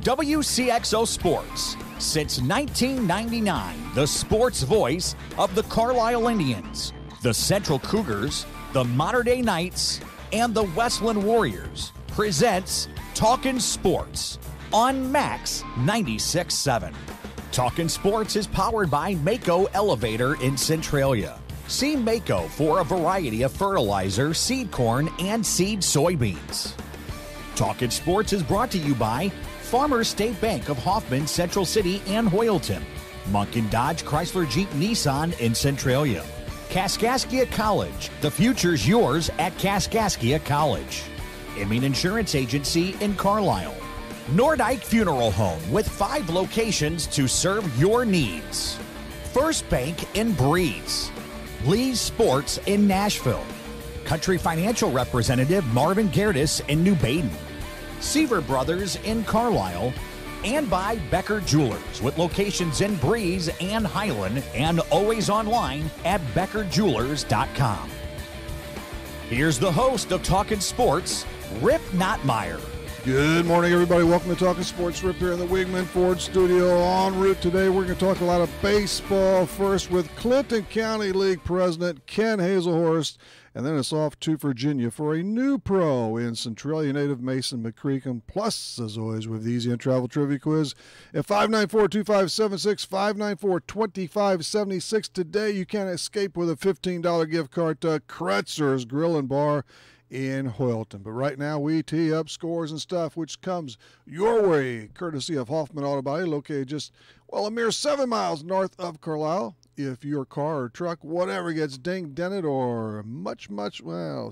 Wcxo Sports. Since 1999, the sports voice of the Carlisle Indians, the Central Cougars, the Mater Dei Knights, and the Westland Warriors presents Talkin' Sports on Max 96.7. Talkin' Sports is powered by Wcxo Elevator in Centralia. See Wcxo for a variety of fertilizer, seed corn, and seed soybeans. Talkin' Sports is brought to you by Farmers State Bank of Hoffman, Central City, and Hoyleton. Munkin Dodge Chrysler Jeep Nissan in Centralia. Kaskaskia College. The future's yours at Kaskaskia College. Emin Insurance Agency in Carlisle. Nordike Funeral Home with 5 locations to serve your needs. First Bank in Breeze. Lee's Sports in Nashville. Country Financial Representative Marvin Gerdes in New Baden. Seaver Brothers in Carlisle, and by Becker Jewelers with locations in Breeze and Highland and always online at beckerjewelers.com. Here's the host of Talkin' Sports, Rip Nottmeyer. Good morning, everybody. Welcome to Talkin' Sports. Rip here in the Wigman Ford studio en route. Today we're going to talk a lot of baseball, first with Clinton County League President Ken Hazelhorst, and then it's off to Virginia for a new pro in Centralia native Mason McCreacon. Plus, as always, with the Easy on Travel Trivia Quiz at 594-2576, 594-2576. Today you can't escape with a $15 gift card to Kretzer's Grill and Bar in Hoyleton. But right now we tee up scores and stuff, which comes your way courtesy of Hoffman Auto Body, located just, a mere 7 miles north of Carlisle. If your car or truck, whatever, gets dinged, dented, or much,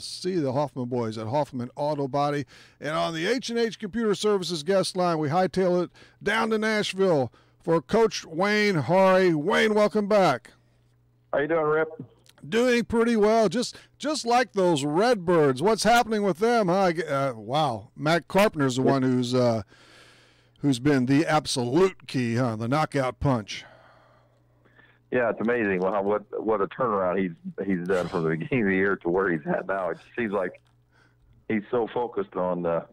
see the Hoffman boys at Hoffman Auto Body. And on the H&H Computer Services guest line, we hightail it down to Nashville for Coach Wayne Hari. Wayne, welcome back. How you doing, Rip? Doing pretty well, just like those Redbirds. What's happening with them, huh? Wow, Matt Carpenter's the one who's been the absolute key, huh? The knockout punch. Yeah, it's amazing what a turnaround he's done from the beginning of the year to where he's at now. It seems like he's so focused on at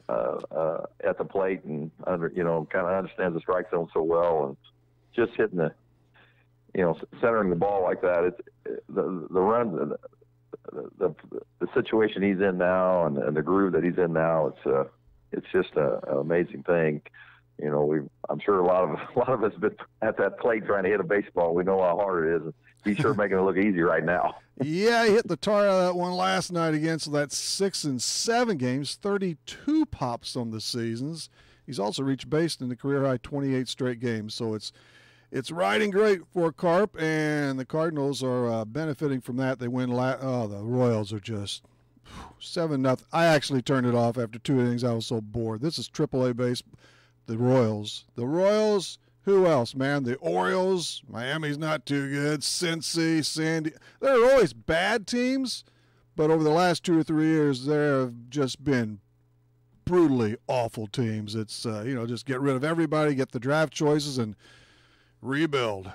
the plate and kind of understands the strike zone so well, and just hitting the, centering the ball like that. It's the run, the situation he's in now, and the groove that he's in now. It's just an amazing thing. I'm sure a lot of us have been at that plate trying to hit a baseball. We know how hard it is. He's sure making it look easy right now. Yeah, he hit the tar out of that one last night against that 6 and 7 games, 32 pops on the seasons. He's also reached base in the career high 28 straight games. So it's riding great for Carp, and the Cardinals are benefiting from that. They win. The Royals are just 7-0. I actually turned it off after 2 innings. I was so bored. This is AAA base. The Royals, who else, man? The Orioles, Miami's not too good, Cincy, Sandy. There are always bad teams, but over the last 2 or 3 years, there have just been brutally awful teams. It's, just get rid of everybody, get the draft choices, and rebuild.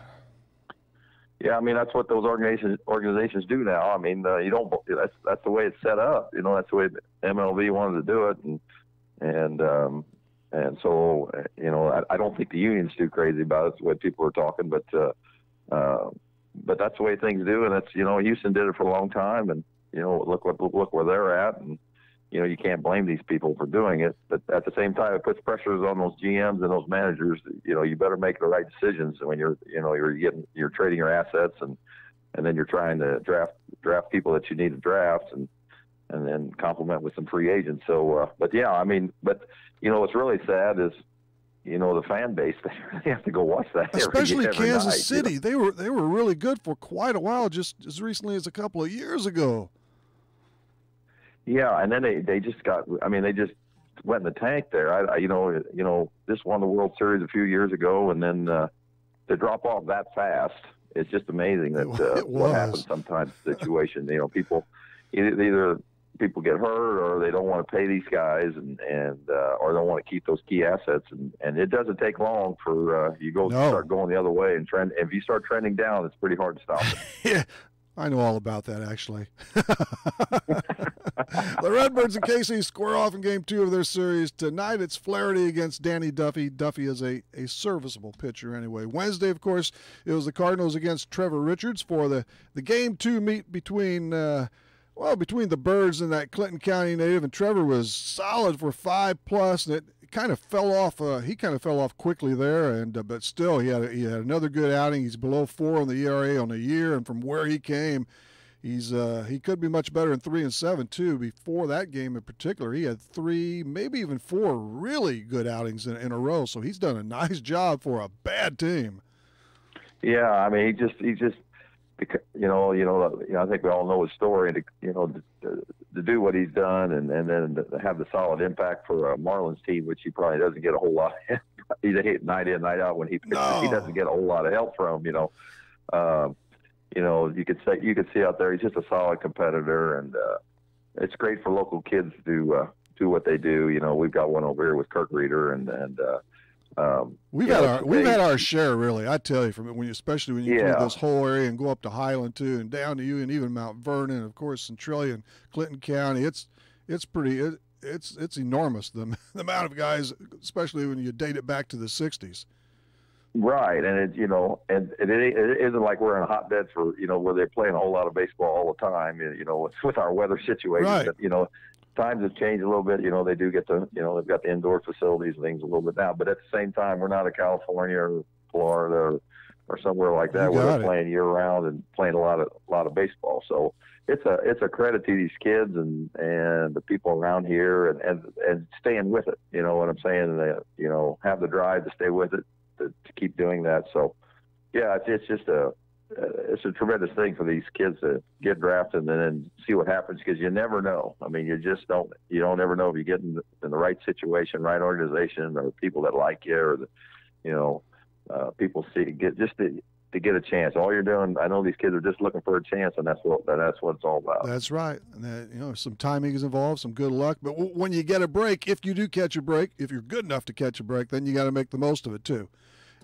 Yeah, that's what those organizations do now. You don't. That's the way it's set up. That's the way MLB wanted to do it, and so, I don't think the union's too crazy about it. It's the way people are talking, but that's the way things do. And it's, Houston did it for a long time, and, look where they're at. And, you can't blame these people for doing it. But at the same time, it puts pressures on those GMs and those managers. You better make the right decisions when you're trading your assets, and then you're trying to draft people that you need to draft, and then complement with some free agents. So, what's really sad is, the fan base, they have to go watch that. Especially every Kansas night, City. They were really good for quite a while, just as recently as a couple of years ago. Yeah, and then they just got, they just went in the tank there. Just won the World Series a few years ago, and then to drop off that fast, it's just amazing that what happens sometimes in the situation. People either people get hurt, or they don't want to pay these guys, and or don't want to keep those key assets, and it doesn't take long for start going the other way and trend. If you start trending down, it's pretty hard to stop it. Yeah, I know all about that, actually. The Redbirds and KC square off in Game 2 of their series. Tonight it's Flaherty against Danny Duffy. Duffy is a serviceable pitcher anyway. Wednesday, of course, it was the Cardinals against Trevor Richards for the Game 2 meet between the Birds and that Clinton County native. And Trevor was solid for 5+, and it kind of fell off. He kind of fell off quickly there, but still he had another good outing. He's below 4 on the ERA on the year, and from where he came, he could be much better in 3 and 7 too. Before that game in particular, he had 3, maybe even 4 really good outings in a row. So he's done a nice job for a bad team. Yeah, I mean, he just I think we all know his story. To do what he's done, and then to have the solid impact for a Marlins team, which he probably doesn't get a whole lot. He's a hit night in, night out when he pitches. No. He doesn't get a whole lot of help from. You could see out there he's just a solid competitor, and it's great for local kids to do what they do. We've got one over here with Kirk Reeder, and we've had our share, really. I tell you, especially when you include this whole area and go up to Highland too, and down to you, and even Mount Vernon, of course, Centralia and Clinton County. It's enormous the amount of guys, especially when you date it back to the '60s. Right, and it isn't like we're in a hotbed for where they're playing a whole lot of baseball all the time. It's with our weather situation. Right. But, times have changed a little bit. They do get they've got the indoor facilities and things a little bit now. But at the same time, we're not in California or Florida or somewhere like that where they're playing year round and playing a lot of baseball. So it's a credit to these kids and the people around here and staying with it. You know what I'm saying? They, have the drive to stay with it. To keep doing that. So yeah, it's just it's a tremendous thing for these kids to get drafted and then see what happens, because you never know. I mean, you don't ever know if you get in the right situation, right organization, or people that like you, or people to get a chance. All you're doing, I know these kids are just looking for a chance, and that's what it's all about. That's right. And some timing is involved, some good luck. But when you get a break, if you do catch a break, if you're good enough to catch a break, then you got to make the most of it too.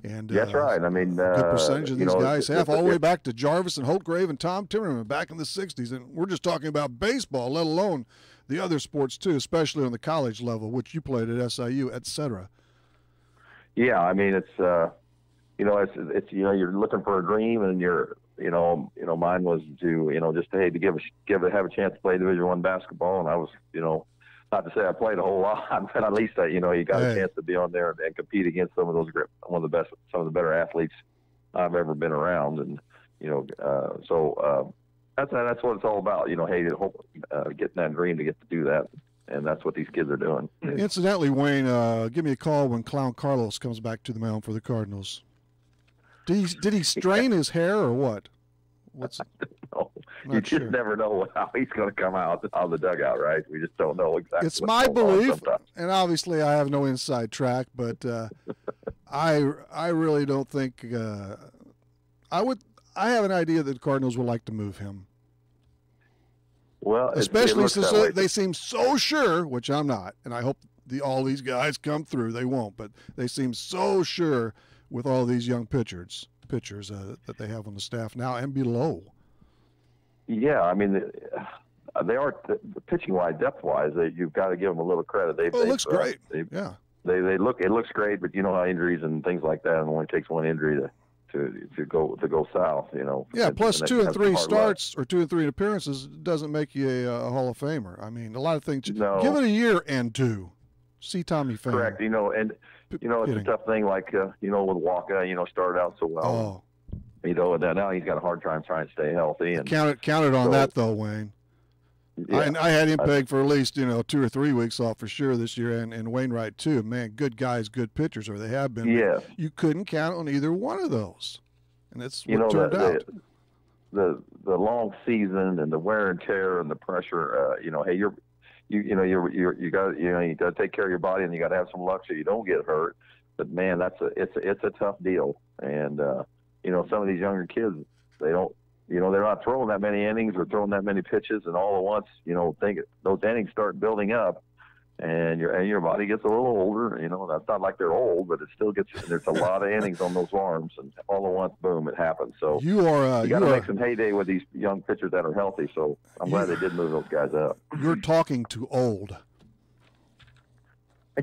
And that's right. I mean, a good percentage of these guys have, all the way back to Jarvis and Holtgrave and Tom Timmerman back in the '60s. And we're just talking about baseball, let alone the other sports too, especially on the college level, which you played at SIU, et cetera. Yeah, I mean, it's you're looking for a dream, and mine was to to have a chance to play Division I basketball, and I was not to say I played a whole lot, but at least you got a chance to be on there and compete against some of the better athletes I've ever been around, and so that's what it's all about. Getting that dream to get to do that, and that's what these kids are doing. Incidentally, Wayne, give me a call when Clown Carlos comes back to the mound for the Cardinals. Did he strain his hair or what? No, you just never know how he's going to come out of the dugout, right? We just don't know exactly. It's my belief, and obviously I have no inside track, but I really don't think I have an idea that the Cardinals would like to move him. Well, especially since they seem so sure, which I'm not, and I hope all these guys come through. They won't, but they seem so sure with all these young pitchers that they have on the staff now and below. Yeah, I mean, they are pitching-wise, depth-wise. You've got to give them a little credit. It looks great. It looks great, but you know how injuries and things like that, and it only takes one injury to go south. Yeah, plus 2 and 3 starts or 2 and 3 appearances doesn't make you a Hall of Famer. I mean, a lot of things. No. Give it a year and 2. See Tommy Pham. Correct. And it's a tough thing. Like with Wcxo, started out so well. Oh. And now he's got a hard time trying to stay healthy. And counted on that though, Wayne. Yeah, I had him pegged for at least 2 or 3 weeks off for sure this year, and Wainwright too. Man, good guys, good pitchers, or they have been. Yeah. You couldn't count on either one of those, and that's what turned out. The long season and the wear and tear and the pressure. You got to take care of your body, and you got to have some luck so you don't get hurt. But man, it's a tough deal. And some of these younger kids, they don't. They're not throwing that many innings or throwing that many pitches, and all at once, think those innings start building up. and your body gets a little older. You know, that's not like they're old, but it still gets. There's a lot of innings on those arms, and all at once, boom, it happens. So you got to make some heyday with these young pitchers that are healthy. So I'm glad they did move those guys up. You're talking to old.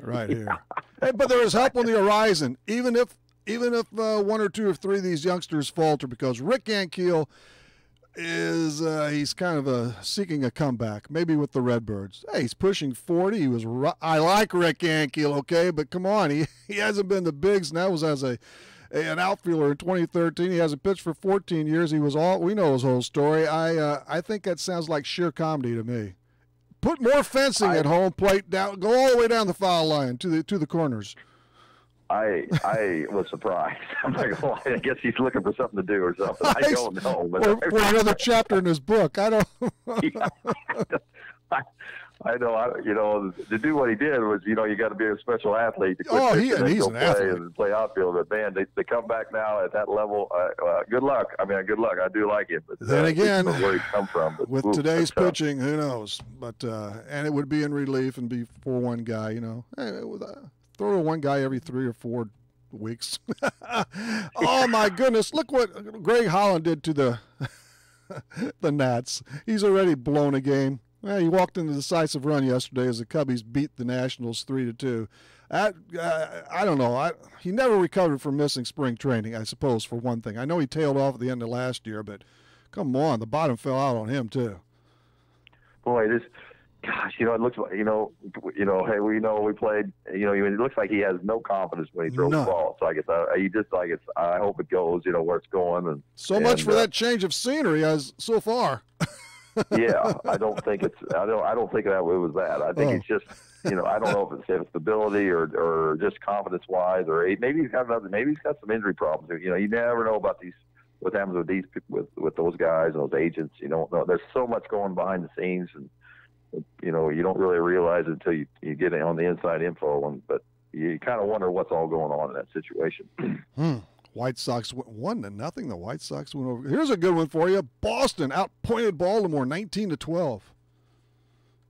Right here. Hey, but there is help on the horizon, even if one or two or three of these youngsters falter, because Rick Ankiel is he's kind of seeking a comeback, maybe with the Redbirds. Hey, he's pushing 40. I like Rick Ankiel, okay, but come on, he hasn't been the bigs, and that was as an outfielder in 2013. He hasn't pitched for 14 years. We know his whole story. I think that sounds like sheer comedy to me. Put more fencing at home plate down. Go all the way down the foul line to the corners. I was surprised. I'm not gonna lie. I guess he's looking for something to do or something. I don't know. But or another chapter in his book. I don't. Yeah, I know. You know, to do what he did was, you know, you got to be a special athlete to quit he's an athlete and play outfield. But man, they come back now at that level. Good luck. I mean, good luck. I do like it. But then again, where he come from? But, with today's pitching, who knows? But and it would be in relief and be for one guy. You know, throw to one guy every 3 or 4 weeks. Oh my goodness! Look what Greg Holland did to the Nats. He's already blown a game. Well, he walked in the decisive run yesterday as the Cubbies beat the Nationals 3-2. I don't know. He never recovered from missing spring training, I suppose, for one thing. I know he tailed off at the end of last year, but come on, the bottom fell out on him too. Boy, gosh, you know, it looks like, hey, we played, it looks like he has no confidence when he throws the ball. So I guess I hope it goes, where it's going. And much for that change of scenery as so far. Yeah, I don't think that it was that. I think it's just, I don't know if it's stability or just confidence-wise, or maybe he's got some injury problems. You never know about what happens with these with those guys and those agents. You don't know. There's so much going behind the scenes, and you don't really realize it until you get on the inside info. But you kind of wonder what's all going on in that situation. White Sox 1-0. The White Sox went over. Here's a good one for you. Boston outpointed Baltimore 19-12.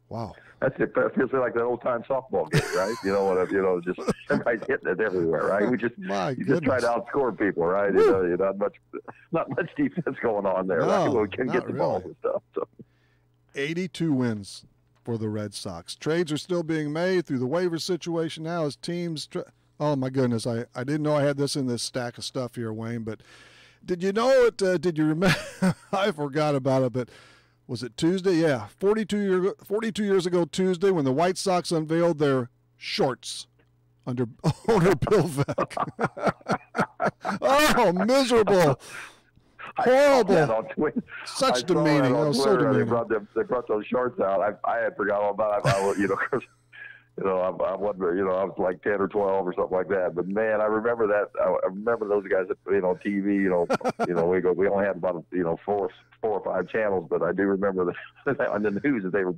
Wow. It feels like that old time softball game, right? Just everybody's hitting it everywhere, right? You just try to outscore people, right? Not much defense going on there. No, right? We can get the balls and stuff. So. 82 wins for the Red Sox. Trades are still being made through the waiver situation now as teams. Oh, my goodness. I didn't know I had this in this stack of stuff here, Wayne, but did you know it? Did you remember? I forgot about it, but was it Tuesday? Yeah, 42 years ago Tuesday when the White Sox unveiled their shorts under owner Bill Veeck. Oh, miserable. Horrible. Such demeaning. That was so demeaning. They brought those shorts out. I had forgotten all about it. I was like 10 or 12 or something like that. But man, I remember that. I remember those guys on TV. We only had about 4 or 5 channels, but I do remember that on the news that they were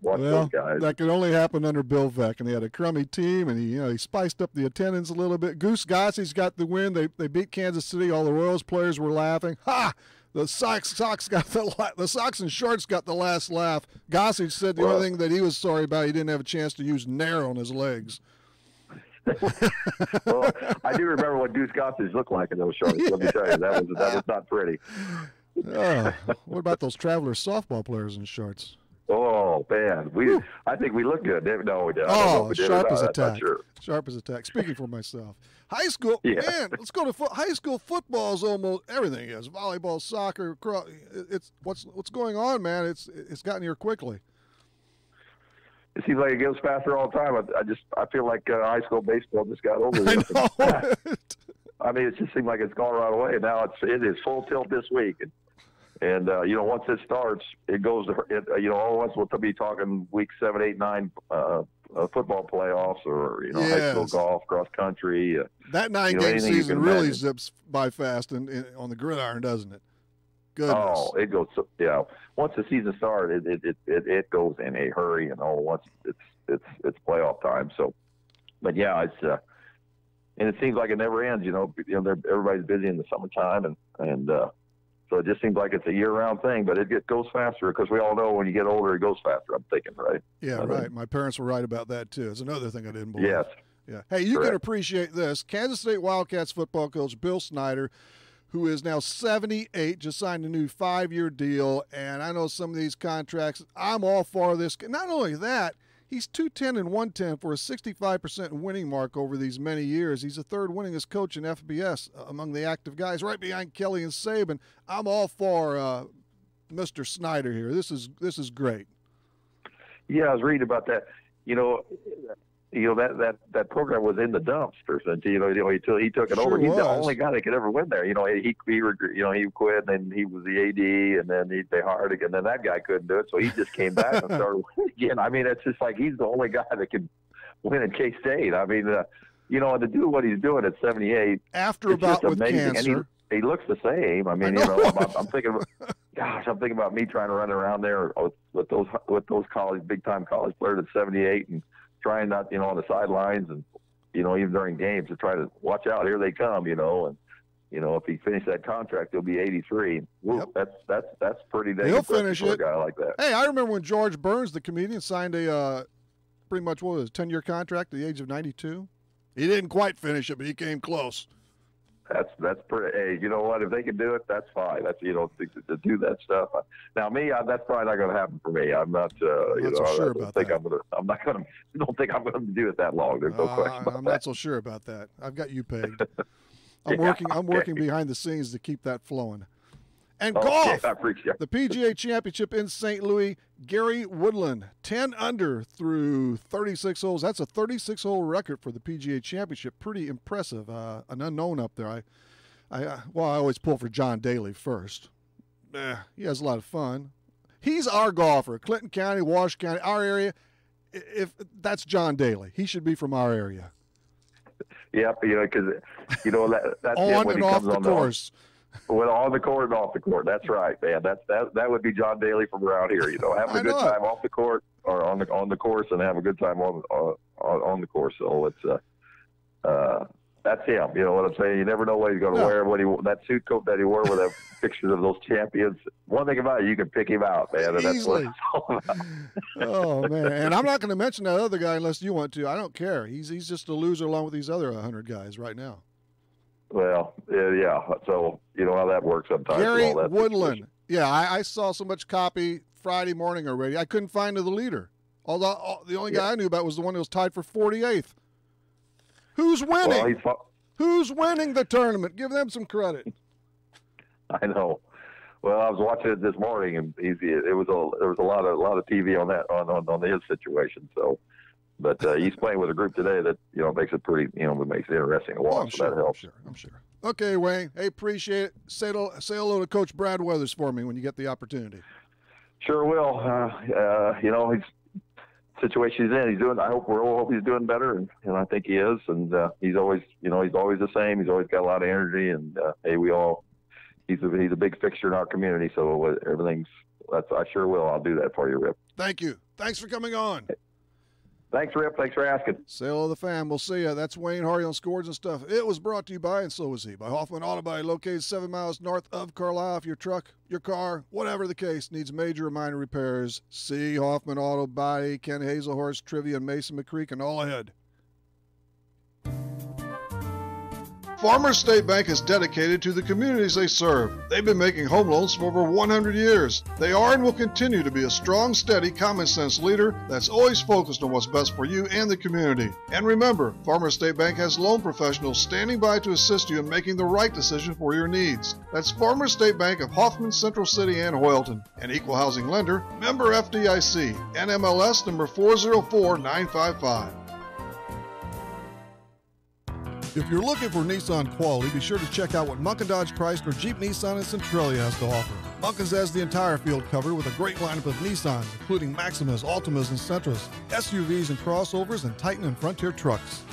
watching those guys. That could only happen under Bill Veeck, and he had a crummy team, and he spiced up the attendance a little bit. Goose Gossie's got the win. They beat Kansas City. All the Royals players were laughing. Ha! The Sox and shorts got the last laugh. Gossage said the only thing that he was sorry about, he didn't have a chance to use Nair on his legs. Well, I do remember what Goose Gossage looked like in those shorts. Yeah. Let me tell you, that was not pretty. What about those Traveler softball players in shorts? Oh man, I think we look good. No, we didn't. Sharp as a tack. Sure. Sharp as a tack. Speaking for myself, high school. Yeah. Man, let's go to high school. Football is almost everything. Is volleyball, soccer. It's what's going on, man. It's gotten here quickly. It seems like it goes faster all the time. I feel like high school baseball just got over there. I know. I mean, it just seemed like it's gone right away. Now it is full tilt this week. And once it starts, it goes to, once we'll be talking week 7, 8, 9 football playoffs or, high school golf, cross country. That 9-game season really zips by fast on the gridiron, doesn't it? Goodness. Oh, it goes, once the season starts, it goes in a hurry, and once it's playoff time. So, but yeah, it's, and it seems like it never ends, everybody's busy in the summertime and So it just seems like it's a year-round thing, but it goes faster because we all know when you get older, it goes faster. I'm thinking, right? Yeah, right. My parents were right about that too. It's another thing I didn't believe. Yes. Yeah. Hey, you Correct. can appreciate this. Kansas State Wildcats football coach Bill Snyder, who is now 78, just signed a new 5-year deal. And I know some of these contracts, I'm all for this. Not only that, he's 210 and 110 for a 65% winning mark over these many years. He's the third winningest coach in FBS among the active guys, right behind Kelly and Saban. I'm all for Mr. Snyder here. This is great. Yeah, I was reading about that. That program was in the dumpsters until he took it Sure over. He's the was. only guy that could ever win there. He quit, and then he was the AD, and then they hired again. And then that guy couldn't do it, so he just came back and started winning again. I mean, it's just like he's the only guy that can win at K-State. I mean, and to do what he's doing at 78, After it's just about with amazing. cancer. And he looks the same. I mean, I'm thinking, gosh, I'm thinking about me trying to run around there with those big time college players at 78 and trying not, on the sidelines and, even during games to try to watch out. Here they come, and, if he finished that contract, he'll be 83. Woo, Yep. That's pretty dang He'll impressive finish for a it. guy like that. Hey, I remember when George Burns, the comedian, signed a pretty much, 10-year contract at the age of 92. He didn't quite finish it, but he came close. That's pretty. Hey, you know what? If they can do it, that's fine. That's to do that stuff. Now, me, that's probably not going to happen for me. I'm not. I'm not so sure about that. I'm not going to. Don't think I'm going to do it that long. There's no question about I'm that. not so sure about that. I've got you pegged. I'm Yeah, working behind the scenes to keep that flowing. And Okay, golf. I appreciate it. The PGA Championship in St. Louis, Gary Woodland, 10 under through 36 holes. That's a 36-hole record for the PGA Championship. Pretty impressive. An unknown up there. I always pull for John Daly first. He has a lot of fun. He's our golfer. Clinton County, Wash County, our area. If that's John Daly, he should be from our area. Yep, because that's him On when and he off comes the on course. Well, on the court and off the court. That's right, man. That would be John Daly from around here. Having a good time off the court or on the course, and have a good time on the course. So it's that's him. You know what I'm saying? You never know what he's going to wear. That suit coat that he wore with the pictures of those champions. One thing about it, you can pick him out, man. And that's what Easily. it's all about. Oh man! And I'm not going to mention that other guy unless you want to. I don't care. He's just a loser along with these other 100 guys right now. Well, yeah. So you know how that works sometimes. Gary all that Woodland. situation. Yeah, I saw so much copy Friday morning already. I couldn't find the leader. Although the only guy I knew about was the one that was tied for 48th. Who's winning? Well, Who's winning the tournament? Give them some credit. I know. Well, I was watching it this morning, and there was a lot of TV on that on his situation. So, but he's playing with a group today that makes it pretty it makes it interesting to watch. So that helps. I'm sure. Okay, Wayne. Hey, appreciate it. Say hello to Coach Brad Weathers for me when you get the opportunity. Sure will. His situation he's in, he's doing. I hope he's doing better, and I think he is. And he's always the same. He's always got a lot of energy, and he's a big fixture in our community. So I sure will. I'll do that for you, Rip. Thank you. Thanks for coming on. Thanks, Rip. Thanks for asking. Say hello to the fam. We'll see ya. That's Wayne Hardy on Scores and Stuff. It was brought to you by, and so was he, by Hoffman Auto Body, located 7 miles north of Carlisle. If your truck, your car, whatever the case, needs major or minor repairs, see Hoffman Auto Body, Ken Hazelhorst, Trivia, and Mason McCreek, and all ahead. Farmers State Bank is dedicated to the communities they serve. They've been making home loans for over 100 years. They are and will continue to be a strong, steady, common-sense leader that's always focused on what's best for you and the community. And remember, Farmers State Bank has loan professionals standing by to assist you in making the right decision for your needs. That's Farmers State Bank of Hoffman, Central City, and Hoyleton. An equal housing lender, member FDIC, NMLS number 404955. If you're looking for Nissan quality, be sure to check out what Munkin Dodge Chrysler Jeep Nissan and Centralia has to offer. Munkin's has the entire field covered with a great lineup of Nissans, including Maximas, Altimas, and Sentras, SUVs and crossovers, and Titan and Frontier trucks.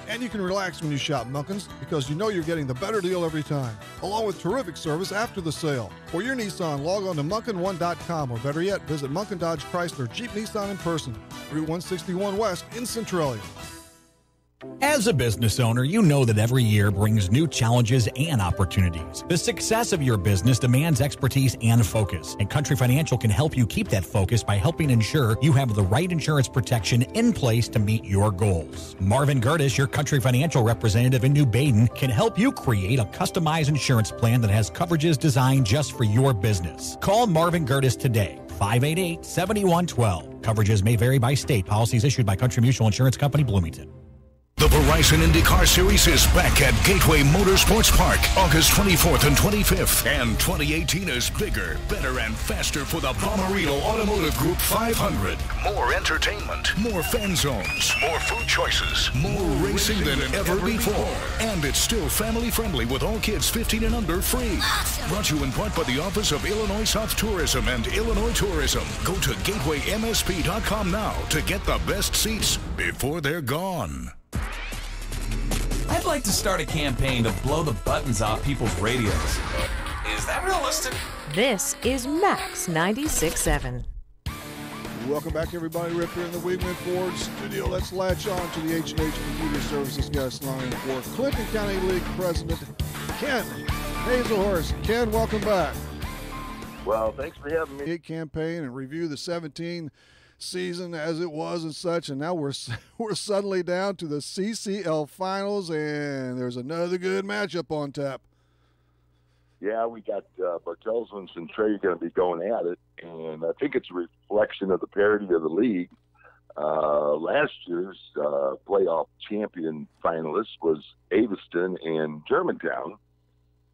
And you can relax when you shop Munkin's because you know you're getting the better deal every time, along with terrific service after the sale. For your Nissan, log on to Munkin1.com, or better yet, visit Munkin Dodge Chrysler Jeep Nissan in person, Route 161 West in Centralia. As a business owner, you know that every year brings new challenges and opportunities. The success of your business demands expertise and focus, and Country Financial can help you keep that focus by helping ensure you have the right insurance protection in place to meet your goals. Marvin Gertis, your Country Financial representative in New Baden, can help you create a customized insurance plan that has coverages designed just for your business. Call Marvin Gertis today, 588-7112. Coverages may vary by state. Policies issued by Country Mutual Insurance Company, Bloomington. The Verizon IndyCar Series is back at Gateway Motorsports Park, August 24th and 25th. And 2018 is bigger, better, and faster for the Bommarito Automotive Group 500. More entertainment, more fan zones, more food choices, more racing than ever before. And it's still family-friendly with all kids 15 and under free. Brought to you in part by the Office of Illinois South Tourism and Illinois Tourism. Go to gatewaymsp.com now to get the best seats before they're gone. I'd like to start a campaign to blow the buttons off people's radios. Is that realistic? This is Max 96.7. Welcome back, everybody. Rip here in the Wigman Ford studio. Let's latch on to the H&H Media Services guest line for Clinton County League President Ken Hazelhorst. Ken, welcome back. Well, thanks for having me. Campaign and review the 17 season as it was and such, and now we're suddenly down to the CCL finals, and there's another good matchup on tap. Yeah, we got Bartelso and Centralia going to be going at it, and I think it's a reflection of the parity of the league. Last year's playoff champion finalist was Aveston and Germantown,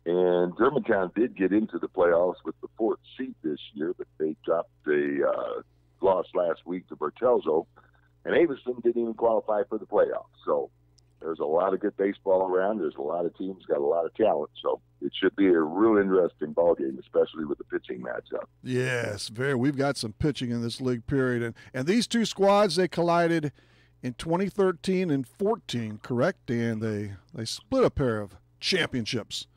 and Germantown did get into the playoffs with the 4th seed this year, but they dropped a lost last week to Bartelso, and Aveston didn't even qualify for the playoffs. So there's a lot of good baseball around. There's a lot of teams got a lot of talent. So it should be a real interesting ball game, especially with the pitching matchup. Yes, very. We've got some pitching in this league period, and these two squads, they collided in 2013 and 14, correct? And they split a pair of championships.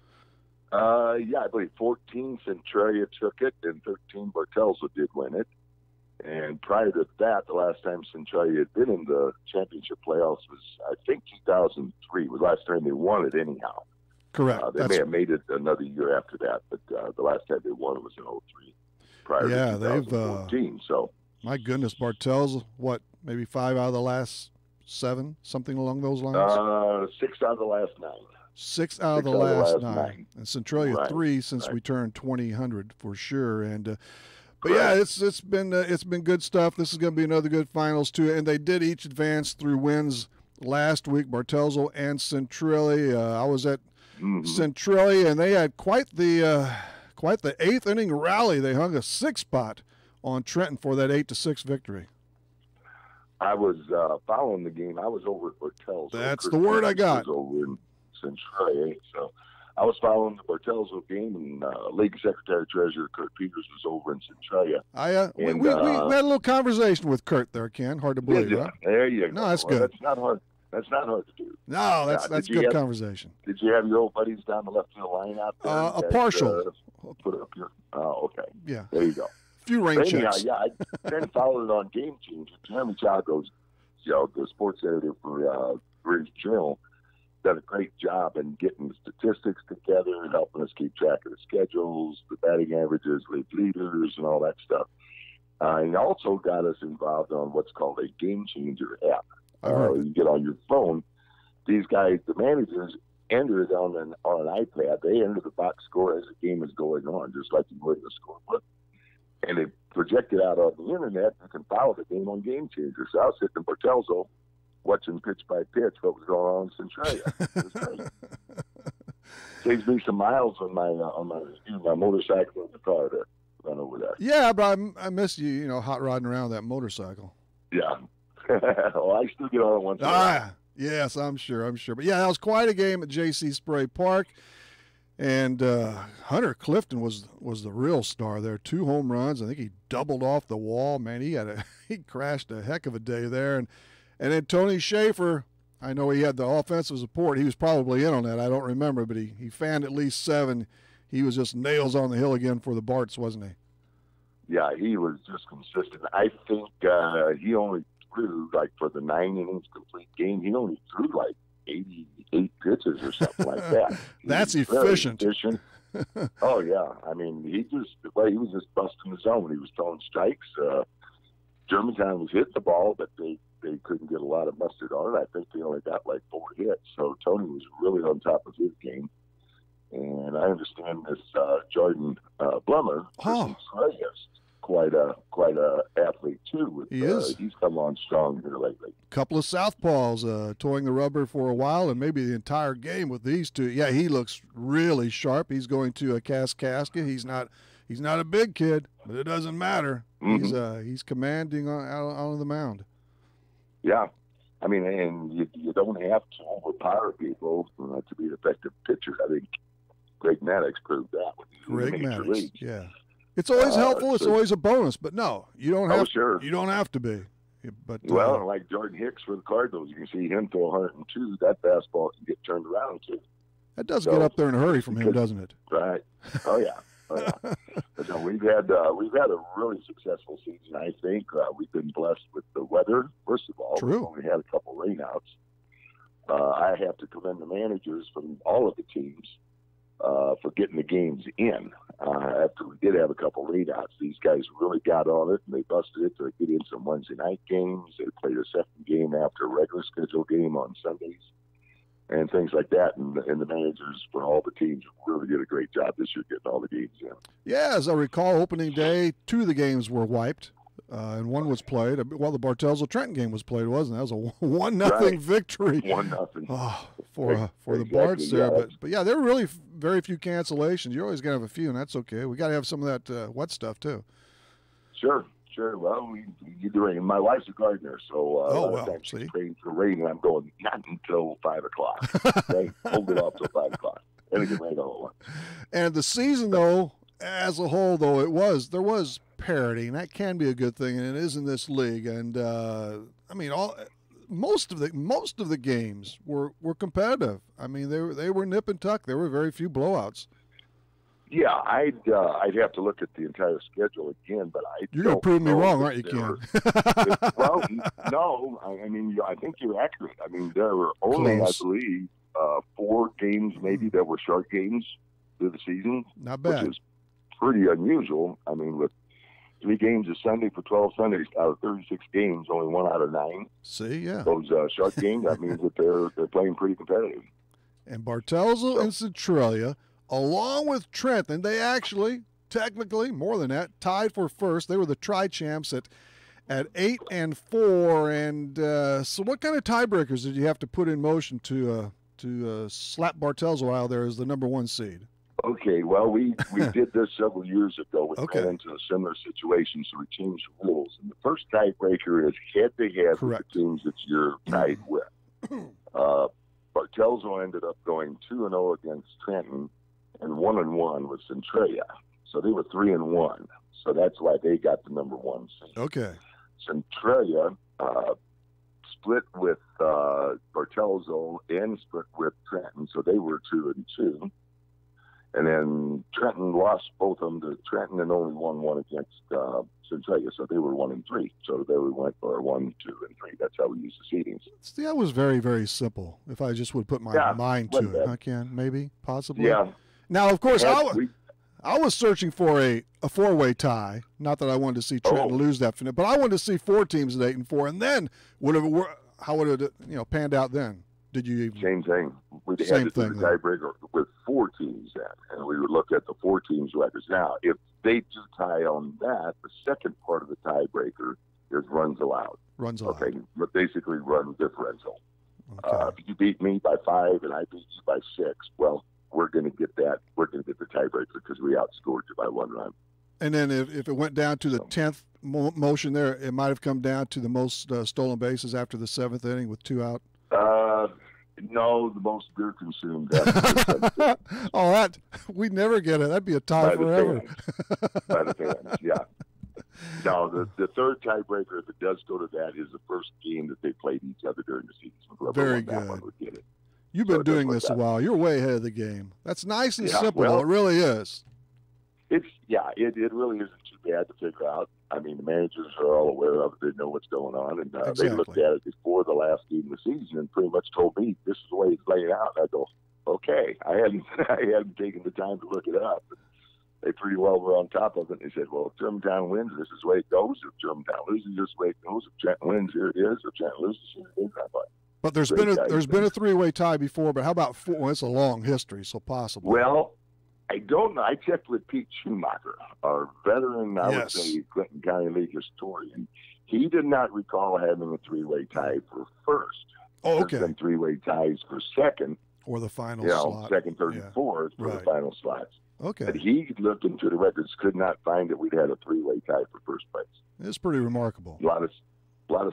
Yeah, I believe 14 Centralia took it, and 13 Bartelso did win it. And prior to that, the last time Centralia had been in the championship playoffs was, I think, 2003. Was the last time they won it anyhow. Correct. They may have made it another year after that, but the last time they won it was in 2003, prior to 2014. So, my goodness, Bartel's, what, maybe 5 out of the last 7, something along those lines? 6 out of the last 9. 6 out of the last 9. And Centralia right. 3 since we turned 2000 for sure. And but Correct. yeah, it's been good stuff. This is going to be another good finals too. And they did each advance through wins last week, Bartelso and Centralia. I was at Centralia, and they had quite the 8th inning rally. They hung a 6-spot on Trenton for that 8-6 victory. I was following the game. I was over at Bartelso. That's the word I got. Was over in Centralia, so I was following the Bartelso game, and League Secretary Treasurer Kurt Peters was over in Centralia. We had a little conversation with Kurt there, Ken. Hard to believe, huh? There you go. No, that's good. That's not hard. That's not hard to do. No, that's good conversation. Did you have your old buddies down the left field line out there? A partial. Put up your. Oh, okay. Yeah. There you go. A few rain checks. Yeah, I then followed it on Game Changer. Jeremy Chago's, the sports editor for British Journal, done a great job in getting the statistics together and helping us keep track of the schedules, the batting averages, league leaders, and all that stuff. And also got us involved on what's called a Game Changer app. You get on your phone. These guys, the managers, enter it on an iPad. They enter the box score as the game is going on, just like you would in the scorebook. And they project it out on the internet. You can follow the game on Game Changer. So I was sitting in Bartelso watching pitch by pitch what was going on in Centralia. It was great. Saves me some miles on my motorcycle in the car to run over there. Yeah, but I miss you, hot rodding around that motorcycle. Yeah. Well, I still get on it once in a while. Yes, I'm sure. But yeah, that was quite a game at J.C. Spray Park. And Hunter Clifton was the real star there. 2 home runs. I think he doubled off the wall. Man, he crashed a heck of a day there. And then Tony Schaefer, I know he had the offensive support. He was probably in on that. I don't remember, but he fanned at least 7. He was just nails on the hill again for the Barts, wasn't he? Yeah, he was just consistent. I think he only threw, like, for the 9 innings complete game, he only threw like 88 pitches or something like that. That's efficient. Oh, yeah. I mean, he was just busting the zone. He was throwing strikes. Germantown was hitting the ball, but they couldn't get a lot of mustard on it. I think they only got like 4 hits. So Tony was really on top of his game. And I understand this Jordan Blummer, quite a athlete too. He is. He's come on strong here lately. Couple of southpaws toeing the rubber for a while, and maybe the entire game with these two. Yeah, he looks really sharp. He's going to a Kaskaskia. He's not a big kid, but it doesn't matter. Mm-hmm. He's commanding out on the mound. Yeah. I mean, and you don't have to overpower people to be an effective pitcher. I think Greg Maddox proved that with Greg Maddox. Yeah. It's always helpful. It's always a bonus, but no, you don't have. Sure. You don't have to be. But like Jordan Hicks for the Cardinals, you can see him throw 102. That fastball can get turned around too. That does get up there in a hurry from him, doesn't it? Right. Oh yeah. But no, we've had a really successful season. I think we've been blessed with the weather. First of all, True. We had a couple rainouts. I have to commend the managers from all of the teams for getting the games in. After we did have a couple rainouts, these guys really got on it and they busted it to get in some Wednesday night games. They played a second game after a regular scheduled game on Sundays and things like that. And the managers for all the teams really did a great job this year getting all the games in. Yeah, as I recall, opening day, 2 of the games were wiped. And one was played. Well, the Bartelso-Trenton game was played, wasn't it? That was a 1-0 victory. 1-0. Oh, for the Bards there. But yeah, there were really very few cancellations. You're always going to have a few, and that's okay. We got to have some of that wet stuff, too. Sure. Well, we get the rain. My wife's a gardener, so she's praying for rain, and I'm going, not until 5 o'clock. Okay? Hold it off till 5 o'clock. And it can rain all at once. And the season, though, as a whole, though, there was parity, and that can be a good thing, and it is in this league. And I mean, most of the games were competitive. I mean, they were nip and tuck. There were very few blowouts. Yeah, I'd have to look at the entire schedule again, but you're going to prove me wrong, aren't you, Ken? Well, no, I mean, I think you're accurate. I mean, there were only, Close. I believe, 4 games maybe that were short games through the season. Not bad. Which is pretty unusual. I mean, with 3 games a Sunday for 12 Sundays out of 36 games, only 1 out of 9. See, yeah. Those short games, that means that they're playing pretty competitive. And Bartelso and Centralia, along with Trenton, they actually, technically, more than that, tied for first. They were the tri-champs at 8-4. And so what kind of tiebreakers did you have to put in motion to slap Bartelso out there as the number 1 seed? Okay, well, we did this several years ago. We ran into a similar situation, so we changed the rules. And the first tiebreaker is head-to-head with the teams that you're tied with. Bartelso ended up going 2-0 against Trenton and 1-1 with Centralia. So they were 3-1. So that's why they got the number 1 seed. Okay. Centralia split with Bartelso and split with Trenton, so they were 2-2. And then Trenton lost both of them to Trenton and only won 1 against Centralia, so they were 1-3. So they went for 1, 2, and 3. That's how we used the seedings. See, that was very, very simple. If I just would put my mind to it, I can maybe, possibly. Yeah. Now, of course, I was searching for a 4-way tie. Not that I wanted to see Trenton lose that, but I wanted to see 4 teams at 8-4, and then how would it panned out then? Did you even? Same thing. We had to do the tiebreaker with 4 teams then, and we would look at the 4 teams' records. Now, if they do tie on that, the second part of the tiebreaker is runs allowed. Runs allowed. Okay, but basically run differential. Okay. If you beat me by 5 and I beat you by 6, well, we're going to get that. We're going to get the tiebreaker because we outscored you by 1 run. And then if it went down to the 10th motion there, it might have come down to the most stolen bases after the 7th inning with 2 out. No, the most beer consumed. We'd never get it. That'd be a tie forever. By the fans, yeah. No, the third tiebreaker, if it does go to that, is the first game that they played each other during the season. Whoever Very won good. That one would get it. You've been doing this a while. You're way ahead of the game. That's nice and simple. It really is. It's yeah, it really isn't too bad to figure out. I mean, the managers are all aware of it. They know what's going on, and Exactly. they looked at it before the last game of the season and pretty much told me this is the way it's laid out. And I go, okay. I hadn't taken the time to look it up. But they pretty well were on top of it. They said, well, if Germantown wins, this is the way it goes. If Germantown loses, this is the way it goes. If Trenton wins, here it is. If Trenton loses, here it is. I thought, But there's been a three-way tie before, but how about four? Well, it's a long history, so possible. well, I don't know. I checked with Pete Schumacher, our veteran, I would Yes. say, Clinton County League historian. He did not recall having a three-way tie for first. Oh, There's okay. been three-way ties for second, Or the final you know, slot. second, third, Yeah. and fourth for Right. the final slots. Okay. But he looked into the records, could not find that we'd had a three-way tie for first place. It's pretty remarkable. A lot of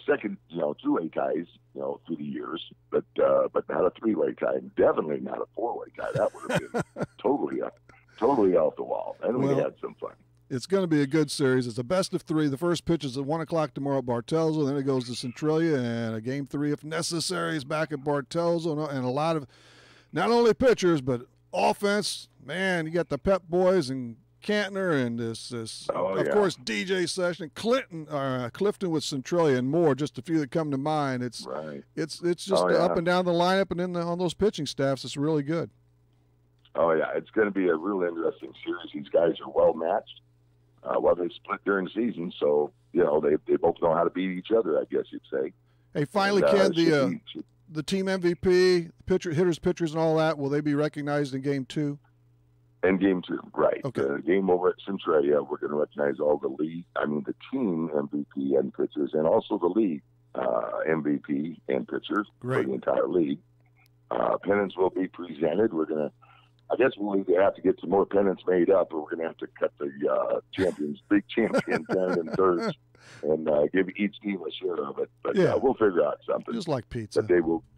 second, two-way ties, through the years, but not a three-way tie, and definitely not a four-way tie. That would have been totally off the wall, and we Well, had some fun. It's going to be a good series. It's a best of three. The first pitch is at 1 o'clock tomorrow at Bartelso. Then it goes to Centralia, and a game three, if necessary, is back at Bartelso. And a lot of not only pitchers, but offense. Man, you got the Pep boys and Cantner and this of course, DJ Session, Clifton with Centralia, and more. Just a few that come to mind. It's Right. it's just up and down the lineup, and on those pitching staffs, it's really good. Oh, yeah. It's going to be a real interesting series. These guys are well matched. They split during the season, so, they both know how to beat each other, I guess you'd say. Hey, finally, And, Ken, the team MVP, hitters, pitchers, and all that, will they be recognized in Game 2? And Game 2, right. Okay. The game over at Centralia, we're going to recognize all the team MVP and pitchers, and also the league MVP and pitchers Great. for the entire league. Pennants will be presented. I guess we'll either have to get some more pennants made up, or we're going to have to cut the big champion down in thirds, and give each team a share of it. But Yeah. we'll figure out something. Just like pizza. But